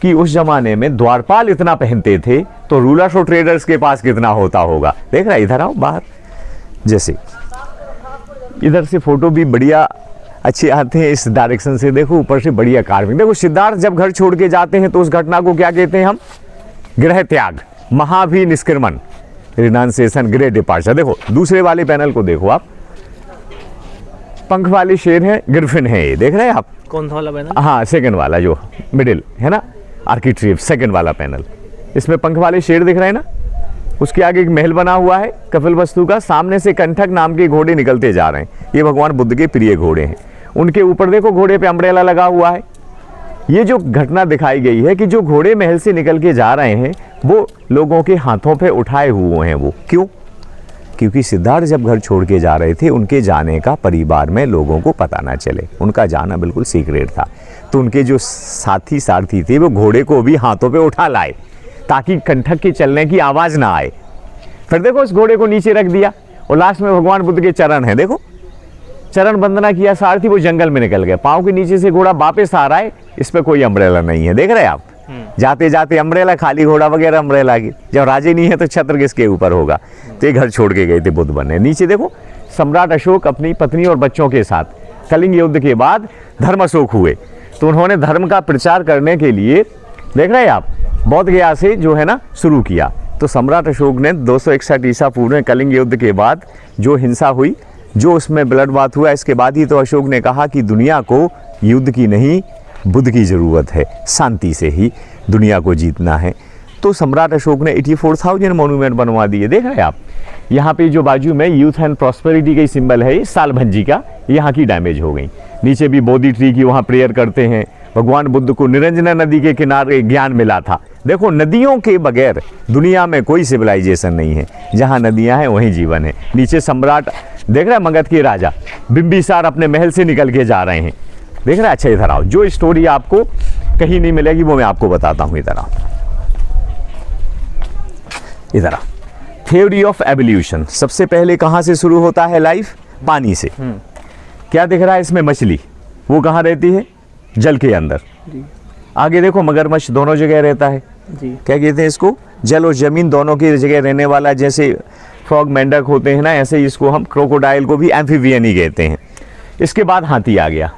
कि उस जमाने में द्वारपाल इतना पहनते थे तो रूलर्स और ट्रेडर्स के पास कितना होता होगा। देख रहा है, इधर आओ बाहर, जैसे इधर से फोटो भी बढ़िया अच्छे आते हैं इस डायरेक्शन से। देखो ऊपर से बढ़िया कार्विंग। देखो सिद्धार्थ जब घर छोड़ के जाते हैं तो उस घटना को क्या कहते हैं हम, गृह त्याग, महाभि निष्क्रमण, रिनाउंसिएशन, ग्रेट डिपार्चर। देखो दूसरे वाले पैनल को देखो आप, पंख वाले शेर हैं, ग्रिफिन है ये, देख रहे हैं आप। कौन सा वाला पैनल? हाँ, सेकंड वाला जो मिडिल है ना, आर्किट्रेव, सेकंड वाला पैनल। इसमें पंख वाले शेर दिख रहे हैं ना, उसके आगे एक महल बना हुआ है कपिलवस्तु का, सामने से कंठक नाम के घोड़े निकलते जा रहे हैं। ये भगवान बुद्ध के प्रिय घोड़े हैं। उनके ऊपर देखो घोड़े पे अम्ब्रेला लगा हुआ है। ये जो घटना दिखाई गई है कि जो घोड़े महल से निकल के जा रहे हैं वो लोगों के हाथों पे उठाए हुए हैं। वो क्यों? क्योंकि सिद्धार्थ जब घर छोड़ के जा रहे थे, उनके जाने का परिवार में लोगों को पता ना चले, उनका जाना बिल्कुल सीक्रेट था। तो उनके जो सारथी थे वो घोड़े को भी हाथों पे उठा लाए ताकि कंठक के चलने की आवाज़ ना आए। फिर देखो उस घोड़े को नीचे रख दिया और लास्ट में भगवान बुद्ध के चरण हैं, देखो चरण वंदना किया सारथी, वो जंगल में निकल गए। पाँव के नीचे से घोड़ा वापस आ रहा है, इस पे कोई अम्ब्रेला नहीं है, देख रहे हैं आप। जाते जाते अम्ब्रेला, खाली घोड़ा वगैरह अम्ब्रेला की। जब राजे नहीं है तो छत्र किसके ऊपर होगा। तो ये घर छोड़ के गए थे बुद्ध बनने। नीचे देखो, सम्राट अशोक अपनी पत्नी और बच्चों के साथ कलिंग युद्ध के बाद धर्म अशोक हुए, तो उन्होंने धर्म का प्रचार करने के लिए, देख रहे हैं आप, बौद्ध गया से जो है ना शुरू किया। तो सम्राट अशोक ने 261 ईसा पूर्व में कलिंग युद्ध के बाद जो हिंसा हुई, जो उसमें ब्लड बाथ हुआ, इसके बाद ही तो अशोक ने कहा कि दुनिया को युद्ध की नहीं, बुद्ध की ज़रूरत है, शांति से ही दुनिया को जीतना है। तो सम्राट अशोक ने 84,000 मोनूमेंट बनवा दिए। देख रहे हैं आप, यहाँ पे जो बाजू में यूथ एंड प्रॉस्पेरिटी का सिंबल है, साल भंजी का, यहाँ की डैमेज हो गई। नीचे भी बोधि ट्री की वहाँ प्रेयर करते हैं। भगवान बुद्ध को निरंजना नदी के किनारे ज्ञान मिला था। देखो, नदियों के बगैर दुनिया में कोई सिविलाइजेशन नहीं है। जहाँ नदियाँ हैं वहीं जीवन है। नीचे सम्राट देख रहे हैं, मगध के राजा बिंबिसार अपने महल से निकल के जा रहे हैं, देख रहे हैं। अच्छा, इधर आओ, जो स्टोरी आपको कहीं नहीं मिलेगी वो मैं आपको बताता हूँ। इधर आओ, इधर आओ। Theory of evolution. सबसे पहले कहाँ से शुरू होता है लाइफ? पानी से। क्या दिख रहा है इसमें? मछली। वो कहाँ रहती है? जल के अंदर। आगे देखो, मगरमच्छ दोनों जगह रहता है। क्या कहते हैं इसको? जल और जमीन दोनों की जगह रहने वाला। जैसे फ्रॉग, मेंढक होते हैं ना, ऐसे ही इसको हम क्रोकोडाइल को भी एम्फीबियन ही कहते हैं। इसके बाद हाथी आ गया।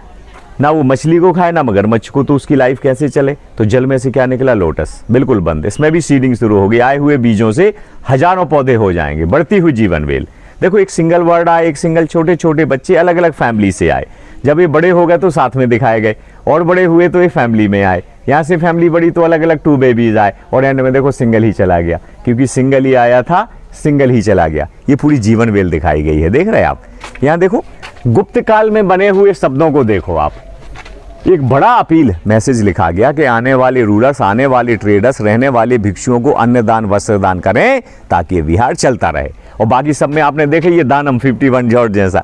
ना वो मछली को खाए ना मगरमच्छ को, तो उसकी लाइफ कैसे चले? तो जल में से क्या निकला? लोटस, बिल्कुल बंद। इसमें भी सीडिंग शुरू हो गई। आए हुए बीजों से हजारों पौधे हो जाएंगे। बढ़ती हुई जीवन वेल। देखो, एक सिंगल वर्ड आए, एक सिंगल, छोटे छोटे बच्चे अलग अलग फैमिली से आए। जब ये बड़े हो गए तो साथ में दिखाए गए, और बड़े हुए तो एक फैमिली में आए। यहाँ से फैमिली बड़ी तो अलग अलग 2 बेबीज आए, और एंड में देखो सिंगल ही चला गया, क्योंकि सिंगल ही आया था, सिंगल ही चला गया। ये पूरी जीवन वेल दिखाई गई है, देख रहे हैं आप। यहाँ देखो, गुप्त काल में बने हुए शब्दों को देखो आप। एक बड़ा अपील मैसेज लिखा गया कि आने वाले रूलर्स, आने वाले ट्रेडर्स, रहने वाले भिक्षुओं को अन्नदान, वस्त्रदान करें ताकि विहार चलता रहे। और बाकी सब में आपने देखे, ये दानम 51 जॉर्ज जैसा,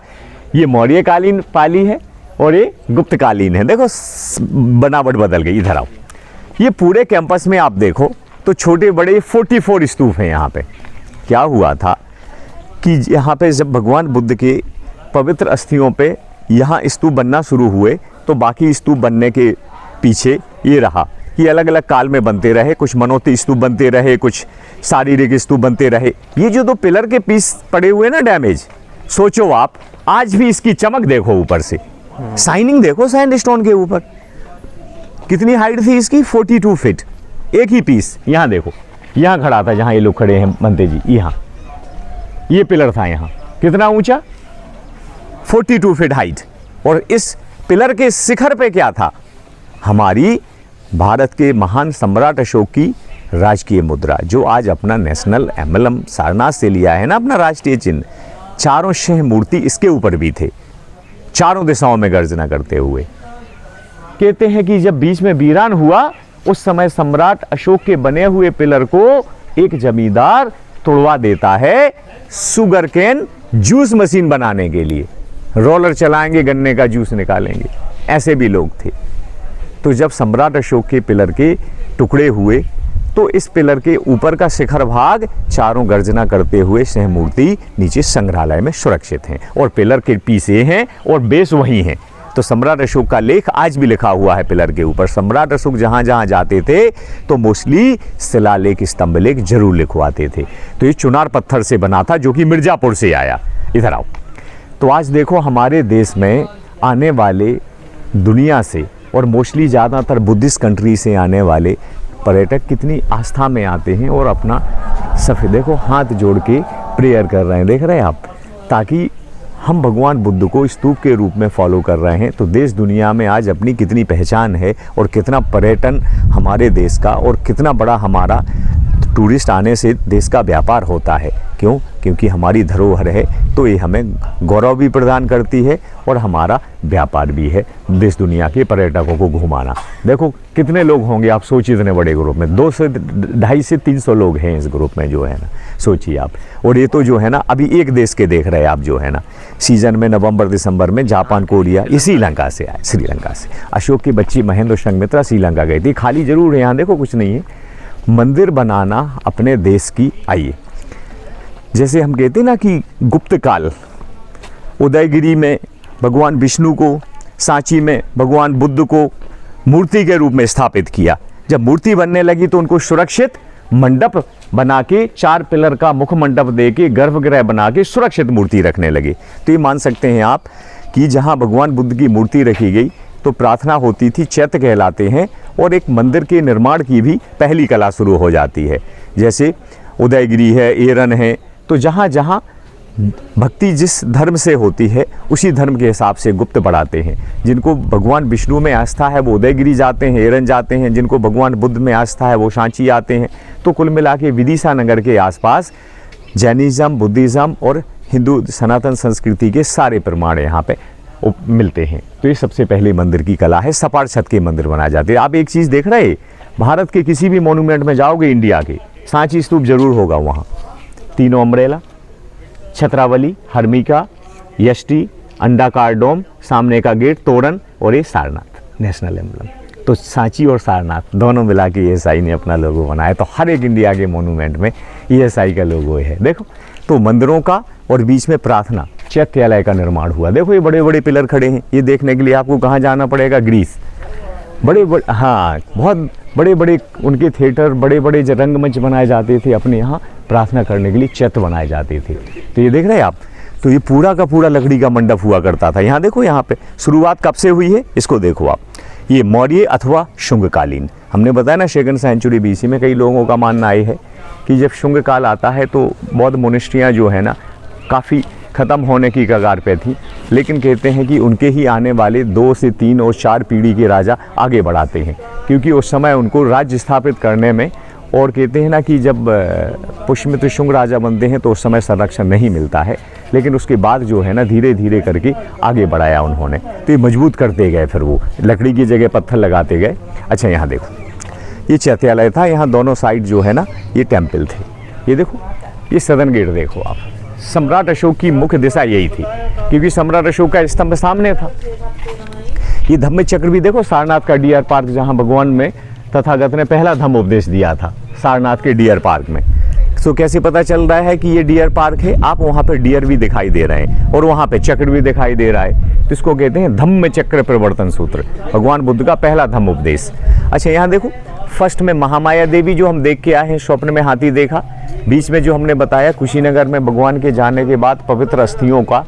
ये मौर्यकालीन पाली है और ये गुप्तकालीन है। देखो बनावट बदल गई। इधर आओ, ये पूरे कैंपस में आप देखो तो छोटे बड़े 44 स्तूप हैं यहाँ पे। क्या हुआ था कि यहाँ पे जब भगवान बुद्ध के पवित्र अस्थियों पे यहाँ स्तूप बनना शुरू हुए, तो बाकी स्तूप बनने के पीछे ये रहा कि अलग अलग काल में बनते रहे। कुछ मनोती स्तूप बनते रहे, कुछ शारीरिक स्तूप बनते रहे। ये जो 2 पिलर के पीस पड़े हुए ना डैमेज, सोचो आप, आज भी इसकी चमक देखो ऊपर से, शाइनिंग देखो सैंडस्टोन के ऊपर। कितनी हाइट थी इसकी? 42 फीट। एक ही पीस। यहाँ देखो, यहाँ खड़ा था जहाँ ये लोग खड़े हैं बनते जी, यहाँ ये पिलर था। यहाँ कितना ऊंचा? 42 फीट हाइट। और इस पिलर के शिखर पे क्या था? हमारी भारत के महान सम्राट अशोक की राजकीय मुद्रा, जो आज अपना नेशनल एम्बलम सारनाथ से लिया है ना, अपना राष्ट्रीय चिन्ह। 4 सिंह मूर्ति इसके ऊपर भी थे, चारों दिशाओं में गर्जना करते हुए। कहते हैं कि जब बीच में वीरान हुआ, उस समय सम्राट अशोक के बने हुए पिलर को एक जमींदार तोड़वा देता है शुगर केन जूस मशीन बनाने के लिए। रोलर चलाएंगे, गन्ने का जूस निकालेंगे, ऐसे भी लोग थे। तो जब सम्राट अशोक के पिलर के टुकड़े हुए, तो इस पिलर के ऊपर का शिखर भाग चारों गर्जना करते हुए सिंह मूर्ति नीचे संग्रहालय में सुरक्षित हैं, और पिलर के पीछे हैं और बेस वही हैं। तो सम्राट अशोक का लेख आज भी लिखा हुआ है पिलर के ऊपर। सम्राट अशोक जहाँ जहाँ जाते थे तो मोस्टली शिलालेख, स्तंभ लेख जरूर लिखवाते थे। तो ये चुनार पत्थर से बना था, जो कि मिर्जापुर से आया। इधर आओ, तो आज देखो हमारे देश में आने वाले दुनिया से, और मोस्टली ज़्यादातर बुद्धिस्ट कंट्री से आने वाले पर्यटक कितनी आस्था में आते हैं, और अपना सफ़ेद देखो हाथ जोड़ के प्रेयर कर रहे हैं, देख रहे हैं आप, ताकि हम भगवान बुद्ध को स्तूप के रूप में फॉलो कर रहे हैं। तो देश दुनिया में आज अपनी कितनी पहचान है, और कितना पर्यटन हमारे देश का, और कितना बड़ा हमारा टूरिस्ट आने से देश का व्यापार होता है। क्यों? क्योंकि हमारी धरोहर है, तो ये हमें गौरव भी प्रदान करती है, और हमारा व्यापार भी है देश दुनिया के पर्यटकों को घुमाना। देखो कितने लोग होंगे आप सोचिए, इतने बड़े ग्रुप में 250 से 300 लोग हैं इस ग्रुप में, जो है ना, सोचिए आप। और ये तो जो है ना, अभी एक देश के देख रहे हैं आप, जो है ना, सीजन में नवंबर दिसंबर में जापान, कोरिया, ये श्रीलंका से आए, श्रीलंका से। अशोक की बच्ची महेंद्र संघमित्रा श्रीलंका गई थी। खाली जरूर है यहाँ, देखो कुछ नहीं है। मंदिर बनाना अपने देश की, आइए, जैसे हम कहते हैं ना कि गुप्त काल, उदयगिरी में भगवान विष्णु को, सांची में भगवान बुद्ध को मूर्ति के रूप में स्थापित किया। जब मूर्ति बनने लगी तो उनको सुरक्षित मंडप बना के 4 पिलर का मुख मंडप दे के गर्भगृह बना के सुरक्षित मूर्ति रखने लगे। तो ये मान सकते हैं आप कि जहाँ भगवान बुद्ध की मूर्ति रखी गई तो प्रार्थना होती थी, चैत्य कहलाते हैं, और एक मंदिर के निर्माण की भी पहली कला शुरू हो जाती है। जैसे उदयगिरी है, एरन है, तो जहाँ जहाँ भक्ति जिस धर्म से होती है उसी धर्म के हिसाब से गुप्त बढ़ाते हैं। जिनको भगवान विष्णु में आस्था है वो उदयगिरी जाते हैं, एरन जाते हैं। जिनको भगवान बुद्ध में आस्था है वो सांची आते हैं। तो कुल मिला के विदिशा नगर के आसपास जैनिज़्म, बुद्धिज़्म और हिंदू सनातन संस्कृति के सारे प्रमाण यहाँ पे मिलते हैं। तो ये सबसे पहले मंदिर की कला है। सपाट छत के मंदिर बनाए जाते हैं। आप एक चीज़ देख रहे हैं, भारत के किसी भी मोन्यूमेंट में जाओगे इंडिया के, सांची स्तूप जरूर होगा वहाँ। तीनों अम्ब्रेला, छत्रावली, हर्मिका, यष्टि, अंडाकार डोम, सामने का गेट, तोरण और ये सारनाथ नेशनल एम्बलम। तो सांची और सारनाथ दोनों मिला के ईएसआई ने अपना लोगो बनाया। तो हर एक इंडिया के मोन्यूमेंट में ईएसआई का लोगो है। देखो, तो मंदिरों का और बीच में प्रार्थना चैत्यालय का निर्माण हुआ। देखो ये बड़े बड़े पिलर खड़े हैं। ये देखने के लिए आपको कहाँ जाना पड़ेगा? ग्रीस। बड़े बड़े, हाँ, बहुत बड़े बड़े उनके थिएटर, बड़े बड़े रंगमंच बनाए जाते थे अपने यहाँ प्रार्थना करने के लिए, चैत्य बनाए जाते थे। तो ये देख रहे हैं आप, तो ये पूरा का पूरा लकड़ी का मंडप हुआ करता था। यहाँ देखो, यहाँ पे शुरुआत कब से हुई है इसको देखो आप। ये मौर्य अथवा शुंगकालीन, हमने बताया ना 2nd सेंचुरी BC में। कई लोगों का मानना ये है कि जब शुंग काल आता है तो बौद्ध मोनेस्ट्रियाँ जो है ना काफ़ी ख़त्म होने की कगार पे थी, लेकिन कहते हैं कि उनके ही आने वाले 2 से 3 और 4 पीढ़ी के राजा आगे बढ़ाते हैं, क्योंकि उस समय उनको राज्य स्थापित करने में, और कहते हैं ना कि जब पुष्यमित्र शुंग राजा बनते हैं तो उस समय संरक्षण नहीं मिलता है, लेकिन उसके बाद जो है ना धीरे धीरे करके आगे बढ़ाया उन्होंने। तो ये मजबूत करते गए, फिर वो लकड़ी की जगह पत्थर लगाते गए। अच्छा, यहाँ देखो, ये चैत्यालय था। यहाँ दोनों साइड जो है ना ये टेम्पल थे। ये देखो, ये सदन गेट देखो आप। सम्राट अशोक की मुख्य दिशा यही थी, क्योंकि सम्राट अशोक का स्तंभ सामने था। ये धम्म चक्र भी देखो, सारनाथ का डियर पार्क, जहाँ भगवान में तथागत ने पहला धम्म उपदेश दिया था, सारनाथ के डियर पार्क में। तो कैसे पता चल रहा है कि ये डियर पार्क है? आप वहाँ पर डियर भी दिखाई दे रहे हैं और वहाँ पे चक्र भी दिखाई दे रहा है। तो इसको कहते हैं धम्म चक्र प्रवर्तन सूत्र, भगवान बुद्ध का पहला धम्म उपदेश। अच्छा, यहाँ देखो, फर्स्ट में महामाया देवी जो हम देख के आए हैं, स्वप्न में हाथी देखा। बीच में जो हमने बताया कुशीनगर में भगवान के जाने के बाद पवित्र अस्थियों का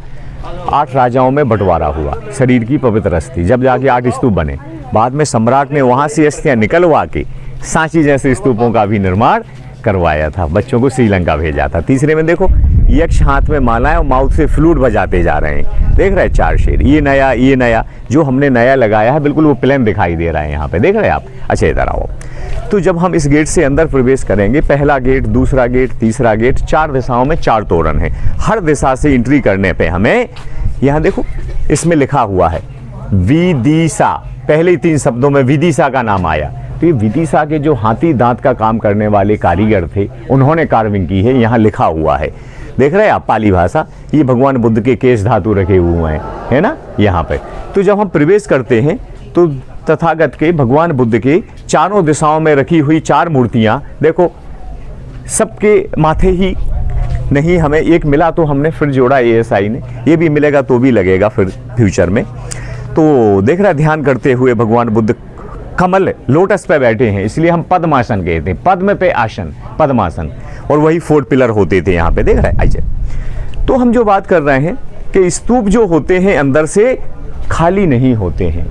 8 राजाओं में बंटवारा हुआ, शरीर की पवित्र अस्थि, जब जाके 8 स्तूप बने। बाद में सम्राट ने वहाँ से अस्थियाँ निकलवा के सांची जैसे स्तूपों का भी निर्माण करवाया था, बच्चों को श्रीलंका भेजा था। तीसरे में देखो, यक्ष हाथ में मालाएं और माउथ से फ्लूट बजाते जा रहे हैं। देख रहे हैं 4 शेर। ये नया जो हमने नया लगाया है, बिल्कुल वो प्लेन दिखाई दे रहा है यहाँ पे, देख रहे हैं आप। अच्छा, इधर आओ। तो जब हम इस गेट से अंदर प्रवेश करेंगे, पहला गेट, दूसरा गेट, तीसरा गेट, 4 दिशाओं में 4 तोरण हैं। हर दिशा से एंट्री करने पे हमें, यहाँ देखो, इसमें लिखा हुआ है विदिशा। पहले 3 शब्दों में विदिशा का नाम आया। तो ये विदिशा के जो हाथी दांत का काम करने वाले कारीगर थे, उन्होंने कार्विंग की है। यहाँ लिखा हुआ है, देख रहे हैं आप, पाली भाषा। ये भगवान बुद्ध के केश धातु रखे हुए हैं, है ना, यहाँ पे। तो जब हम प्रवेश करते हैं तो तथागत के, भगवान बुद्ध के चारों दिशाओं में रखी हुई 4 मूर्तियाँ देखो, सबके माथे ही नहीं, हमें एक मिला तो हमने फिर जोड़ा ईएसआई ने, ये भी मिलेगा तो भी लगेगा फिर फ्यूचर में। तो देख रहा, ध्यान करते हुए भगवान बुद्ध कमल लोटस पे बैठे हैं, इसलिए हम पद्मासन कहते हैं। पद्म पे आसन, पद्मासन। और वही 4 पिलर होते थे यहाँ पे, देख रहे हैं। आइए, तो हम जो बात कर रहे हैं कि स्तूप जो होते हैं अंदर से खाली नहीं होते हैं,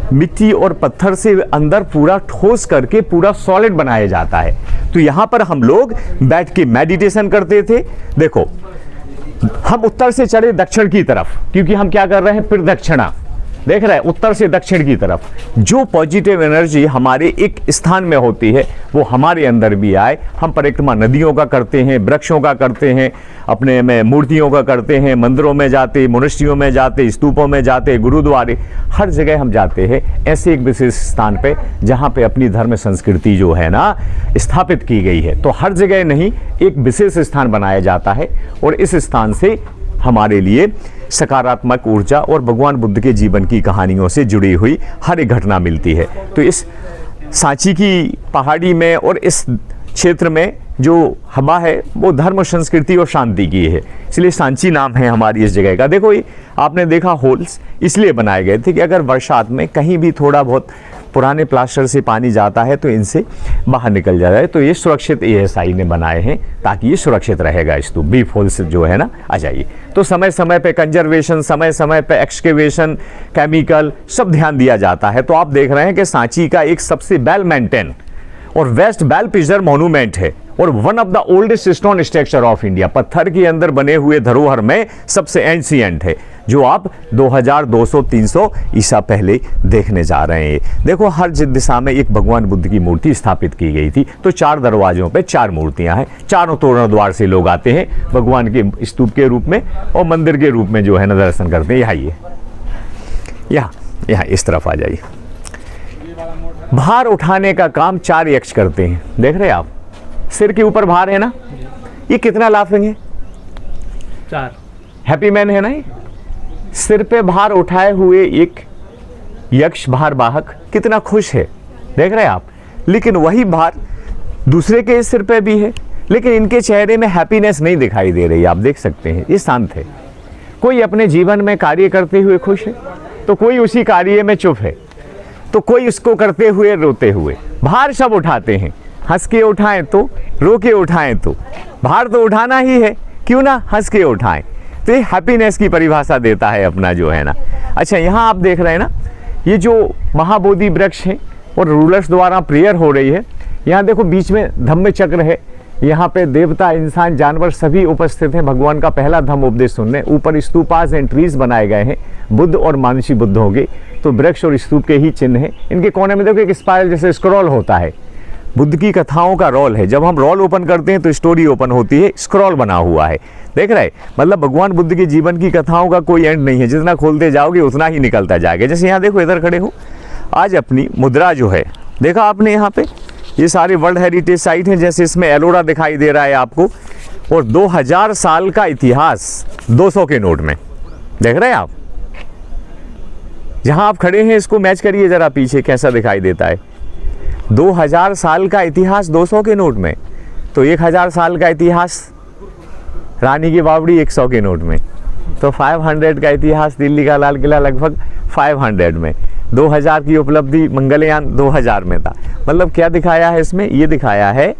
मिट्टी और पत्थर से अंदर पूरा ठोस करके पूरा सॉलिड बनाया जाता है। तो यहाँ पर हम लोग बैठ के मेडिटेशन करते थे। देखो, हम उत्तर से चढ़े दक्षिण की तरफ, क्योंकि हम क्या कर रहे हैं, प्रदक्षिणा। देख रहे हैं, उत्तर से दक्षिण की तरफ जो पॉजिटिव एनर्जी हमारे एक स्थान में होती है वो हमारे अंदर भी आए। हम परिक्रमा नदियों का करते हैं, वृक्षों का करते हैं, अपने में मूर्तियों का करते हैं, मंदिरों में जाते, मोनेस्ट्रियों में जाते, स्तूपों में जाते, गुरुद्वारे, हर जगह हम जाते हैं ऐसे एक विशेष स्थान पे जहाँ पे अपनी धर्म संस्कृति जो है ना स्थापित की गई है। तो हर जगह नहीं, एक विशेष स्थान बनाया जाता है और इस स्थान से हमारे लिए सकारात्मक ऊर्जा और भगवान बुद्ध के जीवन की कहानियों से जुड़ी हुई हर एक घटना मिलती है। तो इस सांची की पहाड़ी में और इस क्षेत्र में जो हवा है वो धर्म, संस्कृति और शांति की है, इसलिए सांची नाम है हमारी इस जगह का। देखो ये आपने देखा होल्स इसलिए बनाए गए थे कि अगर बरसात में कहीं भी थोड़ा बहुत पुराने प्लास्टर से पानी जाता है तो इनसे बाहर निकल जाता है। तो ये सुरक्षित ASI ने बनाए हैं ताकि ये सुरक्षित रहेगा स्तूप। बीफ होल्स जो है ना, आ जाइए। तो समय समय पे कंजर्वेशन, समय समय पे एक्सकेवेशन, केमिकल सब ध्यान दिया जाता है। तो आप देख रहे हैं कि सांची का एक सबसे वेल मेंटेन और वेस्ट वेल प्रिजर्व मोन्यूमेंट है और one of the oldest stone structure of India, पत्थर के अंदर बने हुए धरोहर में सबसे एंशिएंट है, जो आप 2200-300 ईसा पहले देखने जा रहे हैं। देखो हर दिशा में एक भगवान बुद्ध की मूर्ति स्थापित की गई थी। तो 4 दरवाजों पे 4 मूर्तियां हैं, चारों तोरण द्वार से लोग आते हैं भगवान के स्तूप के रूप में और मंदिर के रूप में जो है ना दर्शन करते हैं। यहाँ इस तरफ आ जाइए। भार उठाने का काम 4 यक्ष करते हैं, देख रहे हैं आप, सिर के ऊपर भार है ना, ये कितना लाफिंग है, 4 हैप्पी मैन है ना। ये सिर पे भार उठाए हुए एक यक्ष भार वाहक कितना खुश है, देख रहे हैं आप। लेकिन वही भार दूसरे के सिर पे भी है, लेकिन इनके चेहरे में हैप्पीनेस नहीं दिखाई दे रही, आप देख सकते हैं। ये शांत है। कोई अपने जीवन में कार्य करते हुए खुश है तो कोई उसी कार्य में चुप है, तो कोई उसको करते हुए रोते हुए। भार सब उठाते हैं, हंस के उठाएं तो, रो के उठाएं तो, भार तो उठाना ही है, क्यों ना हंस के उठाएं। तो ये हैप्पीनेस की परिभाषा देता है अपना जो है ना। अच्छा, यहाँ आप देख रहे हैं ना, ये जो महाबोधि वृक्ष है और रूलर्स द्वारा प्रेयर हो रही है। यहाँ देखो बीच में धम्म चक्र है, यहाँ पे देवता, इंसान, जानवर सभी उपस्थित हैं भगवान का पहला धम्म उपदेश सुनने। ऊपर स्तूपास एंड ट्रीज बनाए गए हैं, बुद्ध और मानुषी बुद्ध होंगे, तो वृक्ष और स्तूप के ही चिन्ह हैं। इनके कोने में देखो एक स्पाइरल जैसे स्क्रॉल होता है, बुद्ध की कथाओं का रोल है। जब हम रोल ओपन करते हैं तो स्टोरी ओपन होती है, स्क्रॉल बना हुआ है, देख रहे हैं। मतलब भगवान बुद्ध के जीवन की कथाओं का कोई एंड नहीं है, जितना खोलते जाओगे उतना ही निकलता जाएगा। जैसे यहाँ देखो, इधर खड़े हो, आज अपनी मुद्रा जो है देखा आपने, यहाँ पे ये सारे वर्ल्ड हेरिटेज साइट हैं। जैसे इसमें एलोरा दिखाई दे रहा है आपको, और 2000 साल का इतिहास 200 के नोट में, देख रहे हैं आप। जहां आप खड़े हैं इसको मैच करिए जरा पीछे, कैसा दिखाई देता है। 2000 साल का इतिहास 200 के नोट में, तो 1000 साल का इतिहास रानी की बावड़ी 100 के नोट में, तो 500 का इतिहास दिल्ली का लाल किला लगभग 500 में। 2000 की उपलब्धि मंगलयान 2000 में था। मतलब क्या दिखाया है इसमें, ये दिखाया है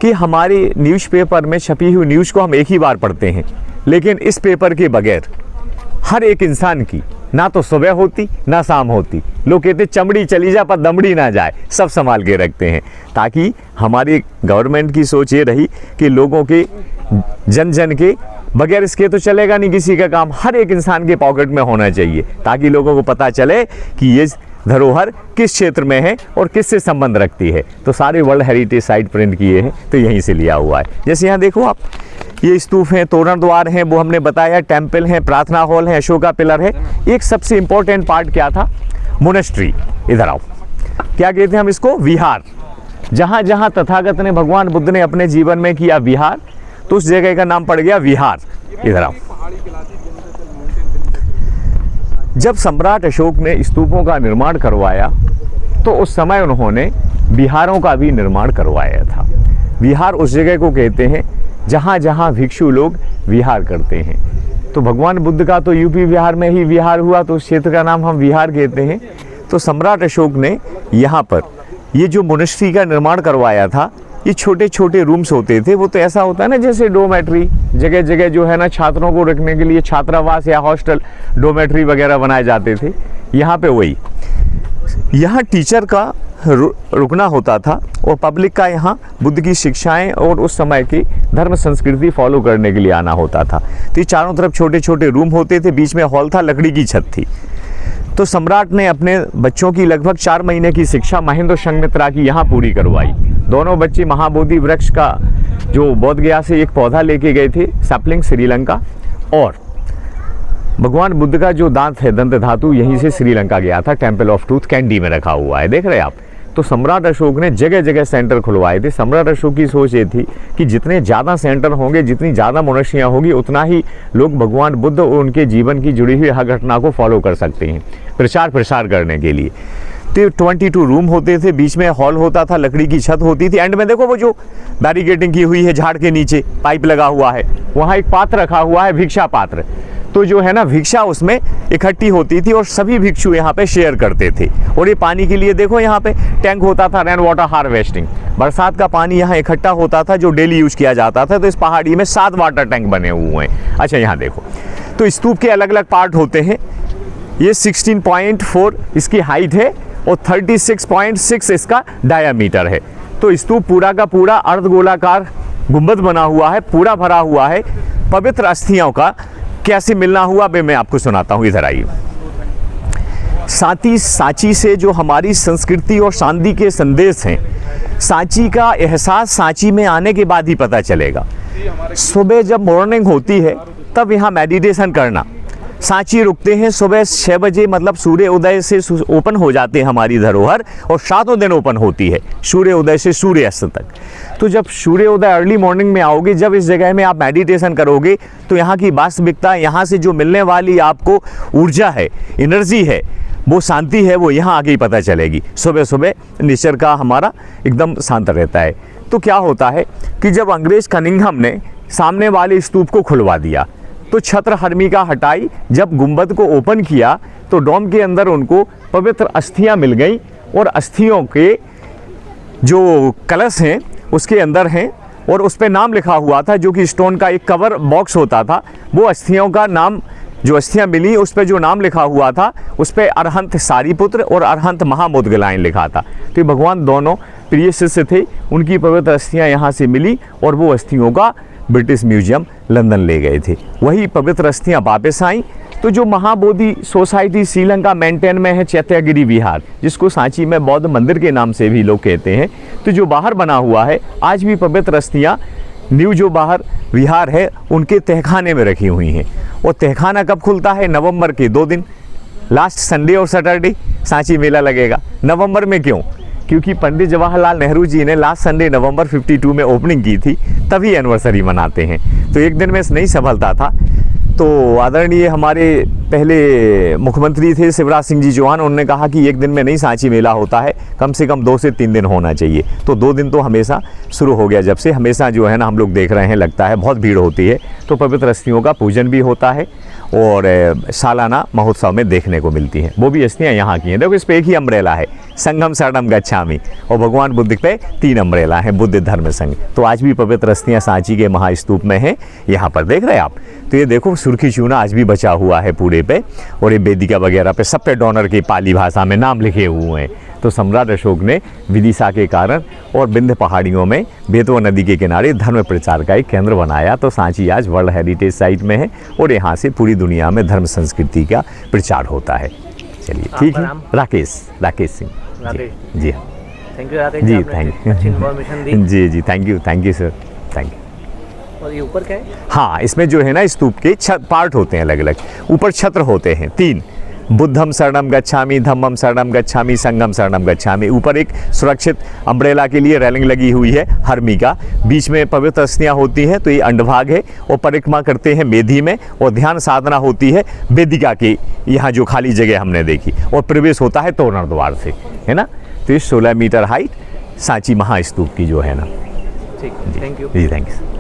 कि हमारे न्यूज़पेपर में छपी हुई न्यूज़ को हम एक ही बार पढ़ते हैं, लेकिन इस पेपर के बगैर हर एक इंसान की ना तो सुबह होती ना शाम होती। लोग कहते चमड़ी चली जा पर दमड़ी ना जाए, सब संभाल के रखते हैं। ताकि हमारी गवर्नमेंट की सोच ये रही कि लोगों के जन जन के बगैर इसके तो चलेगा नहीं किसी का काम, हर एक इंसान के पॉकेट में होना चाहिए, ताकि लोगों को पता चले कि ये धरोहर किस क्षेत्र में है और किससे संबंध रखती है। तो सारे वर्ल्ड हेरिटेज साइट प्रिंट किए हैं, तो यहीं से लिया हुआ है। जैसे यहाँ देखो आप, ये स्तूप हैं, तोरण द्वार हैं, वो हमने बताया, टेम्पल हैं, प्रार्थना हॉल है, अशोका पिलर है। एक सबसे इंपॉर्टेंट पार्ट क्या था, मोनेस्ट्री। इधर आओ, क्या कहते हैं हम इसको, विहार। जहाँ जहाँ तथागत ने, भगवान बुद्ध ने अपने जीवन में किया विहार, तो उस जगह का नाम पड़ गया विहार। इधर आओ। जब सम्राट अशोक ने स्तूपों का निर्माण करवाया तो उस समय उन्होंने विहारों का भी निर्माण करवाया था। विहार उस जगह को कहते हैं जहाँ जहाँ भिक्षु लोग विहार करते हैं। तो भगवान बुद्ध का तो यूपी बिहार में ही विहार हुआ, तो उस क्षेत्र का नाम हम विहार कहते हैं। तो सम्राट अशोक ने यहाँ पर ये जो मोनेस्ट्री का निर्माण करवाया था, ये छोटे छोटे रूम्स होते थे। वो तो ऐसा होता है ना जैसे डोमेट्री, जगह जगह जो है ना छात्रों को रखने के लिए छात्रावास या हॉस्टल, डोमेट्री वगैरह बनाए जाते थे। यहाँ पे वही, यहाँ टीचर का रुकना होता था और पब्लिक का यहाँ बुद्ध की शिक्षाएं और उस समय की धर्म संस्कृति फॉलो करने के लिए आना होता था। तो ये चारों तरफ छोटे छोटे रूम होते थे, बीच में हॉल था, लकड़ी की छत थी। तो सम्राट ने अपने बच्चों की लगभग 4 महीने की शिक्षा महेंद्र संघमित्रा की यहाँ पूरी करवाई। दोनों बच्चे महाबोधि वृक्ष का जो बोध गया से एक पौधा लेके गए थे, सैपलिंग, श्रीलंका, और भगवान बुद्ध का जो दांत है, दंत धातु, यहीं से श्रीलंका गया था, टेम्पल ऑफ ट्रूथ कैंडी में रखा हुआ है, देख रहे हैं आप। तो सम्राट अशोक ने जगह जगह सेंटर खुलवाए थे। सम्राट अशोक की सोच ये थी कि जितने ज़्यादा सेंटर होंगे, जितनी ज़्यादा मोनेस्ट्रियाँ होगी, उतना ही लोग भगवान बुद्ध और उनके जीवन की जुड़ी हुई हर घटना को फॉलो कर सकते हैं, प्रचार प्रसार करने के लिए। तो 22 रूम होते थे, बीच में हॉल होता था, लकड़ी की छत होती थी। एंड में देखो वो जो बैरिकेडिंग की हुई है झाड़ के नीचे पाइप लगा हुआ है, वहाँ एक पात्र रखा हुआ है, भिक्षा पात्र। तो जो है ना भिक्षा उसमें इकट्ठी होती थी और सभी भिक्षु यहाँ पे शेयर करते थे। और ये पानी के लिए देखो यहाँ पे टैंक होता था, रेन वाटर हार्वेस्टिंग, बरसात का पानी यहाँ इकट्ठा होता था जो डेली यूज किया जाता था। तो इस पहाड़ी में 7 वाटर टैंक बने हुए हैं। अच्छा यहाँ देखो, तो स्तूप के अलग अलग पार्ट होते हैं। ये 16.4 इसकी हाइट है और 36.6 इसका डायामीटर है। तो स्तूप पूरा का पूरा अर्धगोलाकार गुंबद बना हुआ है, पूरा भरा हुआ है पवित्र अस्थियों का। कैसे मिलना हुआ बे मैं आपको सुनाता हूँ, इधर आइए। सांची से जो हमारी संस्कृति और शांति के संदेश हैं, सांची का एहसास सांची में आने के बाद ही पता चलेगा। सुबह जब मॉर्निंग होती है तब यहाँ मेडिटेशन करना। सांची रुकते हैं सुबह 6 बजे, मतलब सूर्य उदय से ओपन हो जाते हैं हमारी धरोहर, और 7 दिन ओपन होती है सूर्य उदय से सूर्य अस्त तक। तो जब सूर्य उदय अर्ली मॉर्निंग में आओगे, जब इस जगह में आप मेडिटेशन करोगे, तो यहाँ की वास्तविकता, यहाँ से जो मिलने वाली आपको ऊर्जा है, एनर्जी है, वो शांति है, वो यहाँ आगे ही पता चलेगी। सुबह सुबह नेचर का हमारा एकदम शांत रहता है। तो क्या होता है कि जब अंग्रेज कनिंघम ने सामने वाले स्तूप को खुलवा दिया, तो छत्र हर्मिका हटाई, जब गुंबद को ओपन किया तो डोम के अंदर उनको पवित्र अस्थियां मिल गई, और अस्थियों के जो कलश हैं उसके अंदर हैं, और उस पर नाम लिखा हुआ था, जो कि स्टोन का एक कवर बॉक्स होता था। वो अस्थियों का नाम, जो अस्थियां मिली उस पर जो नाम लिखा हुआ था, उस पर अरहंत सारीपुत्र और अरहंत महामुद्गलायन लिखा था। तो भगवान दोनों प्रिय शिष्य थे, उनकी पवित्र अस्थियां यहाँ से मिली, और वो अस्थियों का ब्रिटिश म्यूजियम लंदन ले गए थे। वही पवित्र अस्थियां वापस आई। तो जो महाबोधि सोसाइटी श्रीलंका मेंटेन में है चैत्यगिरी विहार, जिसको सांची में बौद्ध मंदिर के नाम से भी लोग कहते हैं, तो जो बाहर बना हुआ है, आज भी पवित्र अस्थियां न्यू जो बाहर विहार है उनके तहखाने में रखी हुई हैं। और तहखाना कब खुलता है? नवंबर के 2 दिन, लास्ट संडे और सैटरडे सांची मेला लगेगा। नवंबर में क्यों? क्योंकि पंडित जवाहरलाल नेहरू जी ने लास्ट संडे नवंबर 52 में ओपनिंग की थी, तभी एनिवर्सरी मनाते हैं। तो एक दिन में नहीं सफलता था। तो आदरणीय हमारे पहले मुख्यमंत्री थे शिवराज सिंह जी चौहान, उन्होंने कहा कि एक दिन में नहीं सांची मेला होता है, कम से कम 2 से 3 दिन होना चाहिए। तो 2 दिन तो हमेशा शुरू हो गया, जब से हमेशा जो है ना हम लोग देख रहे हैं, लगता है बहुत भीड़ होती है। तो पवित्र अस्थियों का पूजन भी होता है और सालाना महोत्सव में देखने को मिलती हैं। वो भी अस्थियाँ यहाँ की हैं। देखो इस पर एक ही अम्ब्रेला है, संघम शरणम गच्छामि, और भगवान बुद्ध पे 3 अम्ब्रेला हैं, बुद्ध धर्म संघ। तो आज भी पवित्र अस्थियाँ सांची के महास्तूप में हैं, यहाँ पर देख रहे हैं आप। तो ये देखो सुर्खी चूना आज भी बचा हुआ है पूरे पे, और ये वेदिका वगैरह पे सब पे डोनर की पाली भाषा में नाम लिखे हुए हैं। तो सम्राट अशोक ने विदिशा के कारण और विंध्य पहाड़ियों में बेतवा नदी के किनारे धर्म प्रचार का एक केंद्र बनाया। तो सांची आज वर्ल्ड हेरिटेज साइट में है, और यहाँ से पूरी दुनिया में धर्म संस्कृति का प्रचार होता है। चलिए ठीक है। राकेश सिंह जी हाँ, thank you Rakesh ji, thank you, अच्छी इन्फॉर्मेशन दी। जी thank you sir, thank you. और ये ऊपर क्या है? हाँ, इसमें जो है ना स्तूप के पार्ट होते हैं अलग अलग। ऊपर छत्र होते हैं 3, बुद्धम शरणम गच्छामि, धम्मम शरणम गच्छामि, संघम शरणम गच्छामि। ऊपर एक सुरक्षित अम्ब्रेला के लिए रेलिंग लगी हुई है हर्मिका, बीच में पवित्र अस्थियाँ होती हैं, तो ये अंडभाग है, और परिक्रमा करते हैं मेधी में, और ध्यान साधना होती है वेदिका की, यहाँ जो खाली जगह हमने देखी, और प्रवेश होता है तोरण द्वार से, है ना। तो ये 16 मीटर हाइट सांची महास्तूप की जो है ना। ठीक, थैंक यू जी, थैंक यू।